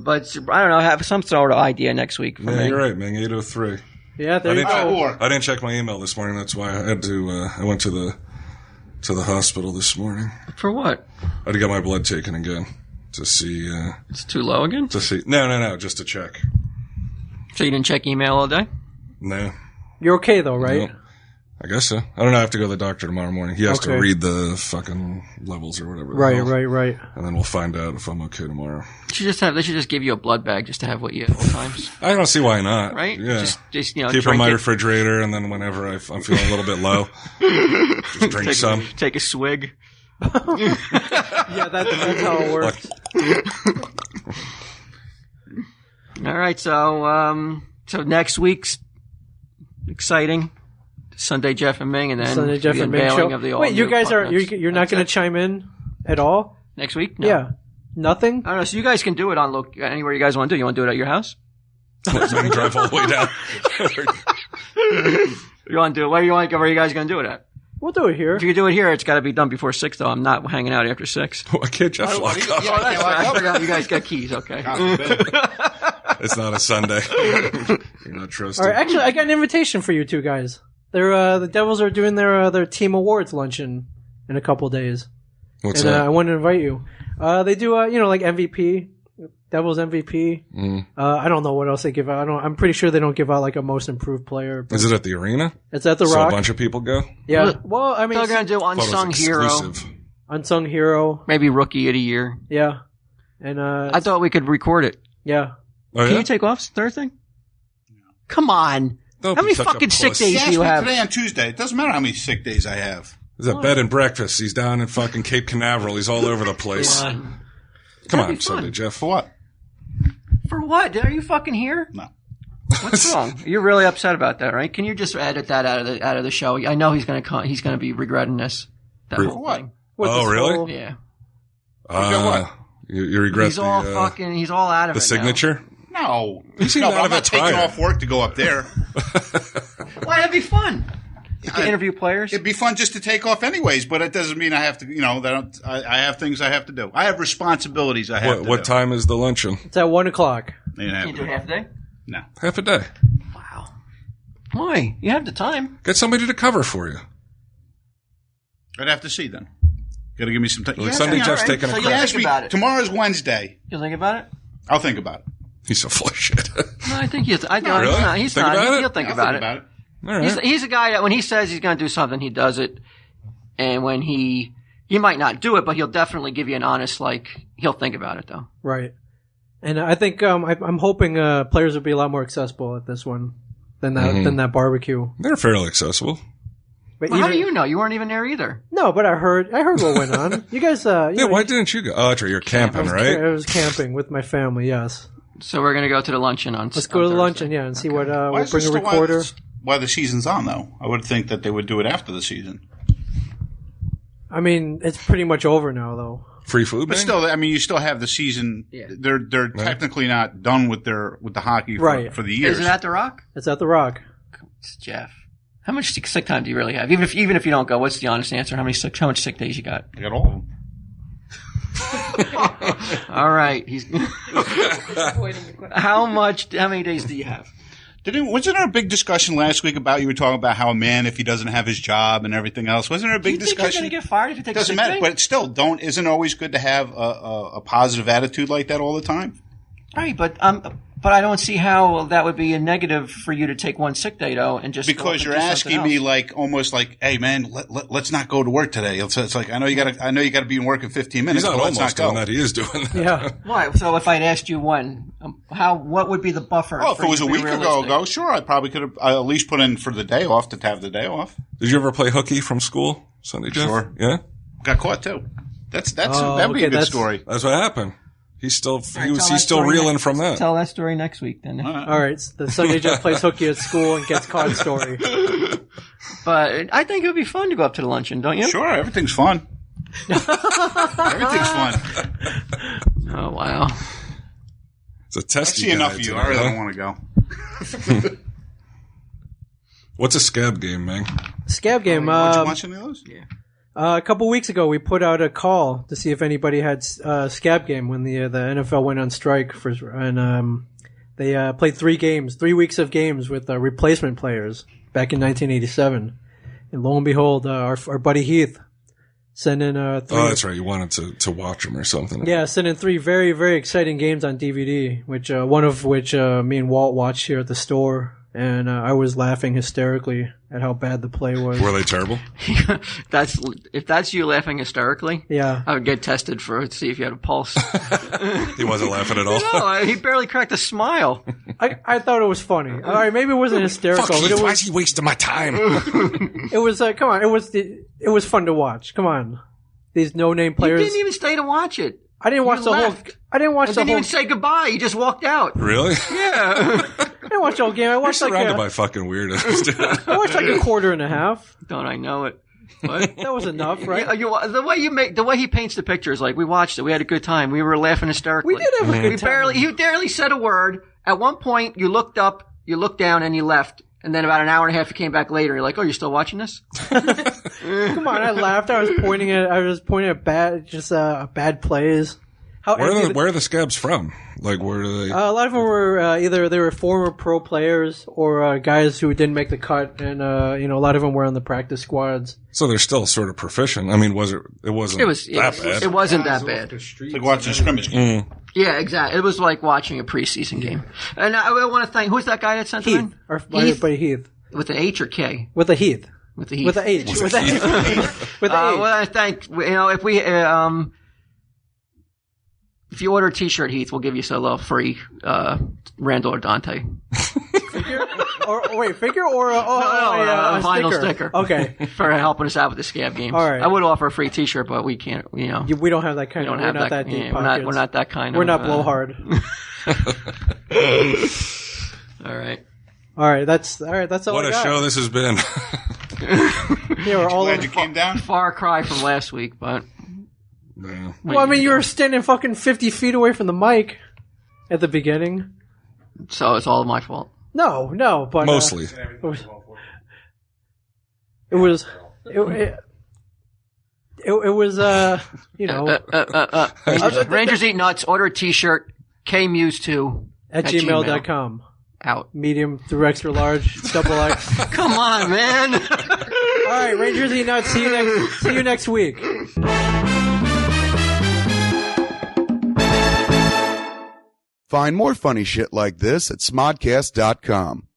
[SPEAKER 2] But I don't know. Have some sort of idea next week for
[SPEAKER 10] Yeah,
[SPEAKER 2] me.
[SPEAKER 10] you're right, man. 8:03.
[SPEAKER 9] Yeah, there you go.
[SPEAKER 10] I didn't check my email this morning. That's why I had to. I went to the hospital this morning.
[SPEAKER 2] For what?
[SPEAKER 10] I had to get my blood taken again to see.
[SPEAKER 2] It's too low again.
[SPEAKER 10] To see. No, just to check.
[SPEAKER 2] So you didn't check email all day?
[SPEAKER 10] No.
[SPEAKER 9] You're okay though, right?
[SPEAKER 10] No. I guess so. I don't know. I have to go to the doctor tomorrow morning. He has to
[SPEAKER 9] Okay.
[SPEAKER 10] read the fucking levels or whatever. the
[SPEAKER 9] Right,
[SPEAKER 10] hell.
[SPEAKER 9] right.
[SPEAKER 10] And then we'll find out if I'm okay tomorrow.
[SPEAKER 2] They should just give you a blood bag just to have what you have all times.
[SPEAKER 10] I don't see why not.
[SPEAKER 2] Right?
[SPEAKER 10] Yeah.
[SPEAKER 2] Just
[SPEAKER 10] keep it in
[SPEAKER 2] drink
[SPEAKER 10] my
[SPEAKER 2] it.
[SPEAKER 10] refrigerator, and then whenever I'm feeling a little bit low, just drink some.
[SPEAKER 2] Take a swig.
[SPEAKER 9] Yeah, that's how it works.
[SPEAKER 2] All right, so next week's exciting. Sunday Jeff and Ming, and then
[SPEAKER 9] Sunday Jeff
[SPEAKER 2] the
[SPEAKER 9] and Ming
[SPEAKER 2] unveiling
[SPEAKER 9] show.
[SPEAKER 2] of the
[SPEAKER 9] Wait, you
[SPEAKER 2] all-new
[SPEAKER 9] guys are
[SPEAKER 2] Bucknuts.
[SPEAKER 9] you're not going to chime in at all
[SPEAKER 2] next week? No.
[SPEAKER 9] Yeah, nothing.
[SPEAKER 2] I don't know. So you guys can do it on anywhere you guys want to do. You want to do it at your house?
[SPEAKER 10] So we can drive all the way down.
[SPEAKER 2] You want to do it? Where you guys going to do it at?
[SPEAKER 9] We'll do it here.
[SPEAKER 2] If you do it here, it's got to be done before 6, though. I'm not hanging out after 6.
[SPEAKER 10] Why can't Jeff lock up?
[SPEAKER 2] Oh, that's right. I forgot you guys got keys. Okay.
[SPEAKER 10] It's not a Sunday. You're not trusted.
[SPEAKER 9] All right, actually, I got an invitation for you two guys. They're the Devils are doing their team awards luncheon in a couple days.
[SPEAKER 10] What's
[SPEAKER 9] and
[SPEAKER 10] that?
[SPEAKER 9] I wanted to invite you. They do like MVP, Devils MVP. I don't know what else they give out. I'm pretty sure they don't give out like a most improved player.
[SPEAKER 10] Is it at the arena?
[SPEAKER 9] It's at the
[SPEAKER 10] So
[SPEAKER 9] Rock.
[SPEAKER 10] a bunch of people go?
[SPEAKER 9] Yeah. Well, I mean,
[SPEAKER 2] They're going to do unsung hero.
[SPEAKER 9] Unsung hero.
[SPEAKER 2] Maybe rookie of the year.
[SPEAKER 9] Yeah. And
[SPEAKER 2] I thought we could record it.
[SPEAKER 9] Yeah.
[SPEAKER 10] Oh,
[SPEAKER 2] Can you take off Thursday? Come on.
[SPEAKER 10] Don't
[SPEAKER 2] How
[SPEAKER 10] be
[SPEAKER 2] many
[SPEAKER 10] such a
[SPEAKER 2] fucking sick
[SPEAKER 10] puss.
[SPEAKER 2] days
[SPEAKER 7] Ask
[SPEAKER 2] do you
[SPEAKER 7] me
[SPEAKER 2] have?
[SPEAKER 7] today on Tuesday. It doesn't matter how many sick days I have.
[SPEAKER 10] He's at bed and breakfast. He's down in fucking Cape Canaveral. He's all over the place.
[SPEAKER 2] Yeah.
[SPEAKER 10] Come
[SPEAKER 2] That'd
[SPEAKER 10] on,
[SPEAKER 2] be
[SPEAKER 10] Sunday,
[SPEAKER 2] fun.
[SPEAKER 10] Jeff.
[SPEAKER 7] For what?
[SPEAKER 2] For what? Are you fucking here?
[SPEAKER 7] No.
[SPEAKER 2] What's wrong? You're really upset about that, right? Can you just edit that out of the show? I know he's going to be regretting this. That
[SPEAKER 10] Re-
[SPEAKER 2] whole thing.
[SPEAKER 10] Oh, really?
[SPEAKER 2] Yeah.
[SPEAKER 10] You regret
[SPEAKER 2] He's all he's all out of
[SPEAKER 10] the
[SPEAKER 2] it
[SPEAKER 10] signature?
[SPEAKER 7] No.
[SPEAKER 10] You seem
[SPEAKER 7] No,
[SPEAKER 10] out
[SPEAKER 7] but I'm
[SPEAKER 10] of
[SPEAKER 7] not
[SPEAKER 10] it
[SPEAKER 7] taking
[SPEAKER 10] tired.
[SPEAKER 7] off work to go up there.
[SPEAKER 2] Now. Why? That'd be fun. To interview players.
[SPEAKER 7] It'd be fun just to take off anyways, but it doesn't mean I have to, I have things I have to do. I have responsibilities I have to do.
[SPEAKER 10] What time is the luncheon?
[SPEAKER 9] It's at 1:00.
[SPEAKER 2] Can't do half a day?
[SPEAKER 7] No.
[SPEAKER 10] Half a day.
[SPEAKER 2] Wow. Why? You have the time.
[SPEAKER 10] Get somebody to cover for you.
[SPEAKER 7] I'd have to see then. Got to give me some time.
[SPEAKER 10] Like Sunday Jeff's taking a
[SPEAKER 2] So
[SPEAKER 10] crap.
[SPEAKER 2] you'll
[SPEAKER 7] Ask
[SPEAKER 2] think
[SPEAKER 7] me,
[SPEAKER 2] about it.
[SPEAKER 7] tomorrow's Wednesday.
[SPEAKER 2] You think about it?
[SPEAKER 7] I'll think about it.
[SPEAKER 10] He's so full of shit.
[SPEAKER 2] No, I think he's.
[SPEAKER 10] Really?
[SPEAKER 2] He's
[SPEAKER 10] Think
[SPEAKER 2] not.
[SPEAKER 10] about it?
[SPEAKER 2] He'll think
[SPEAKER 7] I'll
[SPEAKER 2] about it.
[SPEAKER 10] All right.
[SPEAKER 2] He's a guy that when he says he's going to do something, he does it. And when he might not do it, but he'll definitely give you an honest, he'll think about it though.
[SPEAKER 9] Right. And I think I'm hoping players will be a lot more accessible at this one than that barbecue.
[SPEAKER 10] They're fairly accessible.
[SPEAKER 9] But
[SPEAKER 2] Well, how do you know? You weren't even there either.
[SPEAKER 9] No, but I heard what went on. You guys,
[SPEAKER 10] Yeah, why didn't you go? Oh, that's right. You're camping, right?
[SPEAKER 9] I was camping with my family. Yes.
[SPEAKER 2] So we're going to go to the luncheon on.
[SPEAKER 9] Let's go to the luncheon, and see what we'll bring a recorder.
[SPEAKER 7] Why the season's on though? I would think that they would do it after the season.
[SPEAKER 9] I mean, it's pretty much over now, though.
[SPEAKER 10] Free food,
[SPEAKER 7] But
[SPEAKER 10] man?
[SPEAKER 7] still, I mean, you still have the season.
[SPEAKER 2] Yeah.
[SPEAKER 7] They're technically not done with the hockey for the years.
[SPEAKER 2] Is it at the Rock?
[SPEAKER 9] It's at the Rock.
[SPEAKER 2] It's Jeff. How much sick time do you really have? Even if you don't go, what's the honest answer? How much sick days you got?
[SPEAKER 7] I got all of them.
[SPEAKER 2] All right. How many days do you have?
[SPEAKER 7] Wasn't there a big discussion last week about you were talking about how a man, if he doesn't have his job and everything else, wasn't there a big discussion?
[SPEAKER 2] You're going to get fired if you take
[SPEAKER 7] Doesn't
[SPEAKER 2] a sick
[SPEAKER 7] matter,
[SPEAKER 2] day?
[SPEAKER 7] but it's still isn't it always good to have a positive attitude like that all the time?
[SPEAKER 2] Right, but I don't see how that would be a negative for you to take one sick day though, and just
[SPEAKER 7] because you're asking me like almost like, hey man, let's not go to work today. It's like I know you got to be in work in 15 minutes.
[SPEAKER 10] He's not
[SPEAKER 7] but let's
[SPEAKER 10] almost
[SPEAKER 7] not go.
[SPEAKER 10] doing that. He is doing that.
[SPEAKER 9] Yeah.
[SPEAKER 2] Why? So if I'd asked you when, what would be the buffer?
[SPEAKER 7] Oh, if
[SPEAKER 2] for
[SPEAKER 7] it was
[SPEAKER 2] you
[SPEAKER 7] a
[SPEAKER 2] to be
[SPEAKER 7] week
[SPEAKER 2] realistic?
[SPEAKER 7] ago, sure, I probably could have at least put in for the day off to have the day off.
[SPEAKER 10] Did you ever play hooky from school, Sunday, Jeff?
[SPEAKER 7] Sure.
[SPEAKER 10] Yeah?
[SPEAKER 7] Got caught too. That'd be
[SPEAKER 9] okay,
[SPEAKER 7] a good story.
[SPEAKER 10] That's what happened. He's still
[SPEAKER 2] tell that
[SPEAKER 10] he's still
[SPEAKER 2] story
[SPEAKER 10] reeling
[SPEAKER 2] next-
[SPEAKER 10] from that.
[SPEAKER 2] Tell that story next week then.
[SPEAKER 9] All right. The Sunday Jeff plays hooky at school and gets caught story.
[SPEAKER 2] But I think it would be fun to go up to the luncheon, don't you?
[SPEAKER 7] Sure, everything's fun. Everything's fun.
[SPEAKER 2] Oh wow.
[SPEAKER 10] It's a
[SPEAKER 7] I
[SPEAKER 10] testy
[SPEAKER 7] see
[SPEAKER 10] guy
[SPEAKER 7] enough of you.
[SPEAKER 10] today,
[SPEAKER 7] I really
[SPEAKER 10] huh?
[SPEAKER 7] don't want to go.
[SPEAKER 10] What's a scab game, man?
[SPEAKER 9] Scab game.
[SPEAKER 7] Did you watch any of those?
[SPEAKER 2] Yeah.
[SPEAKER 9] A couple weeks ago, we put out a call to see if anybody had scab game when the NFL went on strike they played 3 weeks of games with replacement players back in 1987, and lo and behold, our buddy Heath sent in 3.
[SPEAKER 10] Oh, that's right. You wanted to watch them or something.
[SPEAKER 9] Yeah, sent in 3 very, very exciting games on DVD, which one of which me and Walt watched here at the store, and I was laughing hysterically at how bad the play was.
[SPEAKER 10] Were they terrible?
[SPEAKER 2] If that's you laughing hysterically,
[SPEAKER 9] Yeah.
[SPEAKER 2] I would get tested to see if you had a pulse.
[SPEAKER 10] He wasn't laughing at all.
[SPEAKER 2] No, he barely cracked a smile.
[SPEAKER 9] I thought it was funny. All right, maybe it wasn't hysterical.
[SPEAKER 10] Fuck,
[SPEAKER 9] but
[SPEAKER 10] Heath,
[SPEAKER 9] it
[SPEAKER 10] why
[SPEAKER 9] was,
[SPEAKER 10] is he wasting my time?
[SPEAKER 9] it was come on, it was fun to watch. Come on, these no-name
[SPEAKER 2] You
[SPEAKER 9] players.
[SPEAKER 2] didn't even stay to watch it.
[SPEAKER 9] I didn't watch
[SPEAKER 2] You
[SPEAKER 9] the whole.
[SPEAKER 2] left.
[SPEAKER 9] I didn't watch
[SPEAKER 2] And
[SPEAKER 9] the
[SPEAKER 2] didn't
[SPEAKER 9] whole.
[SPEAKER 2] even say goodbye. You just walked out.
[SPEAKER 10] Really?
[SPEAKER 2] Yeah.
[SPEAKER 9] I didn't watch the whole game. I
[SPEAKER 10] You're
[SPEAKER 9] watched
[SPEAKER 10] surrounded
[SPEAKER 9] like
[SPEAKER 10] by fucking weirdos, dude.
[SPEAKER 9] I watched like a quarter and a half.
[SPEAKER 2] Don't I know it? What?
[SPEAKER 9] That was enough, right?
[SPEAKER 2] Yeah, the way he paints the pictures, like we watched it, we had a good time. We were laughing hysterically.
[SPEAKER 9] We did have a good time.
[SPEAKER 2] You barely said a word. At one point, you looked up, you looked down, and you left. And then about an hour and a half, you came back later. You're like, "Oh, you're still watching this?"
[SPEAKER 9] Come on, I laughed. I was pointing at bad plays.
[SPEAKER 10] Where are the scabs from? Like, where do they?
[SPEAKER 9] A lot of them were either they were former pro players or guys who didn't make the cut, and a lot of them were on the practice squads.
[SPEAKER 10] So they're still sort of proficient. I mean, it wasn't that bad.
[SPEAKER 2] It wasn't that bad.
[SPEAKER 7] It's like watching a scrimmage game.
[SPEAKER 2] Yeah, exactly. It was like watching a preseason game. And I want to thank who's that guy that sent it
[SPEAKER 9] Heath,
[SPEAKER 2] in?
[SPEAKER 9] our buddy Heath,
[SPEAKER 2] with an H or K?
[SPEAKER 9] with a Heath,
[SPEAKER 2] With the Heath.
[SPEAKER 9] with a H, with a with a H.
[SPEAKER 2] Well, I thank if we if you order a T-shirt, Heath, we'll give you a little free Randall or Dante.
[SPEAKER 9] Figure or a
[SPEAKER 2] vinyl sticker.
[SPEAKER 9] Okay,
[SPEAKER 2] For helping us out with the scab games.
[SPEAKER 9] All right.
[SPEAKER 2] I would offer a free T-shirt, but we can't.
[SPEAKER 9] we don't have that kind
[SPEAKER 2] We
[SPEAKER 9] of.
[SPEAKER 2] don't have
[SPEAKER 9] We're not
[SPEAKER 2] that.
[SPEAKER 9] that deep
[SPEAKER 2] yeah,
[SPEAKER 9] pockets.
[SPEAKER 2] we're not that kind
[SPEAKER 9] We're
[SPEAKER 2] of.
[SPEAKER 9] not blowhard.
[SPEAKER 2] All right.
[SPEAKER 9] All right, that's all.
[SPEAKER 10] What
[SPEAKER 9] I
[SPEAKER 10] a
[SPEAKER 9] got.
[SPEAKER 10] show this has been.
[SPEAKER 9] Yeah, we're all.
[SPEAKER 7] Glad you came down.
[SPEAKER 2] Far cry from last week, but.
[SPEAKER 10] Yeah.
[SPEAKER 9] Well, I mean, you were standing fucking 50 feet away from the mic at the beginning.
[SPEAKER 2] So it's all my fault.
[SPEAKER 9] No, but
[SPEAKER 10] Mostly.
[SPEAKER 9] it was
[SPEAKER 2] Rangers eat nuts. Order a T-shirt. KMuse2
[SPEAKER 9] at gmail.com.
[SPEAKER 2] Out.
[SPEAKER 9] Medium through extra large, double X.
[SPEAKER 2] Come on, man.
[SPEAKER 9] All right, Rangers eat nuts. See you next week.
[SPEAKER 4] Find more funny shit like this at smodcast.com.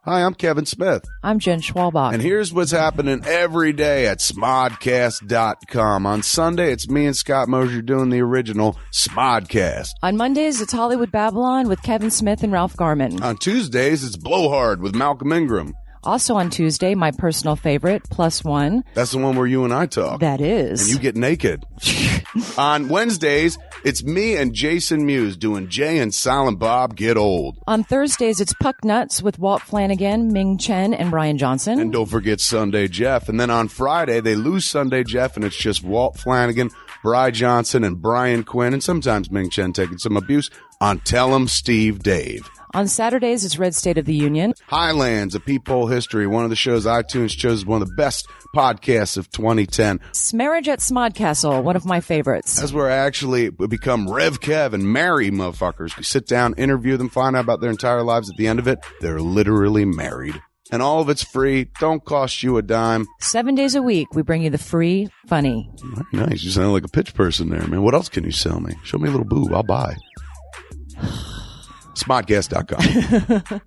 [SPEAKER 4] Hi, I'm Kevin Smith.
[SPEAKER 14] I'm Jen Schwalbach.
[SPEAKER 4] And here's what's happening every day at smodcast.com. On Sunday, it's me and Scott Mosier doing the original Smodcast.
[SPEAKER 14] On Mondays, it's Hollywood Babylon with Kevin Smith and Ralph Garman.
[SPEAKER 4] On Tuesdays, it's Blowhard with Malcolm Ingram.
[SPEAKER 14] Also on Tuesday, my personal favorite, Plus One.
[SPEAKER 4] That's the one where you and I talk.
[SPEAKER 14] That is.
[SPEAKER 4] And you get naked. On Wednesdays, it's me and Jason Mewes doing Jay and Silent Bob Get Old.
[SPEAKER 14] On Thursdays, it's Puck Nuts with Walt Flanagan, Ming Chen, and Brian Johnson.
[SPEAKER 4] And don't forget Sunday Jeff. And then on Friday, they lose Sunday Jeff, and it's just Walt Flanagan, Bri Johnson, and Brian Quinn, and sometimes Ming Chen taking some abuse on Tell 'em Steve Dave.
[SPEAKER 14] On Saturdays, it's Red State of the Union.
[SPEAKER 4] Highlands, a peephole history, one of the shows iTunes chose as one of the best podcasts of 2010.
[SPEAKER 14] Smarriage at Smodcastle, one of my favorites.
[SPEAKER 4] That's where I actually become Rev Kev and marry motherfuckers. We sit down, interview them, find out about their entire lives. At the end of it, they're literally married. And all of it's free, don't cost you a dime.
[SPEAKER 14] 7 days a week, we bring you the free funny.
[SPEAKER 4] Very nice. You sound like a pitch person there, man. What else can you sell me? Show me a little boob. I'll buy. Smodcast.com.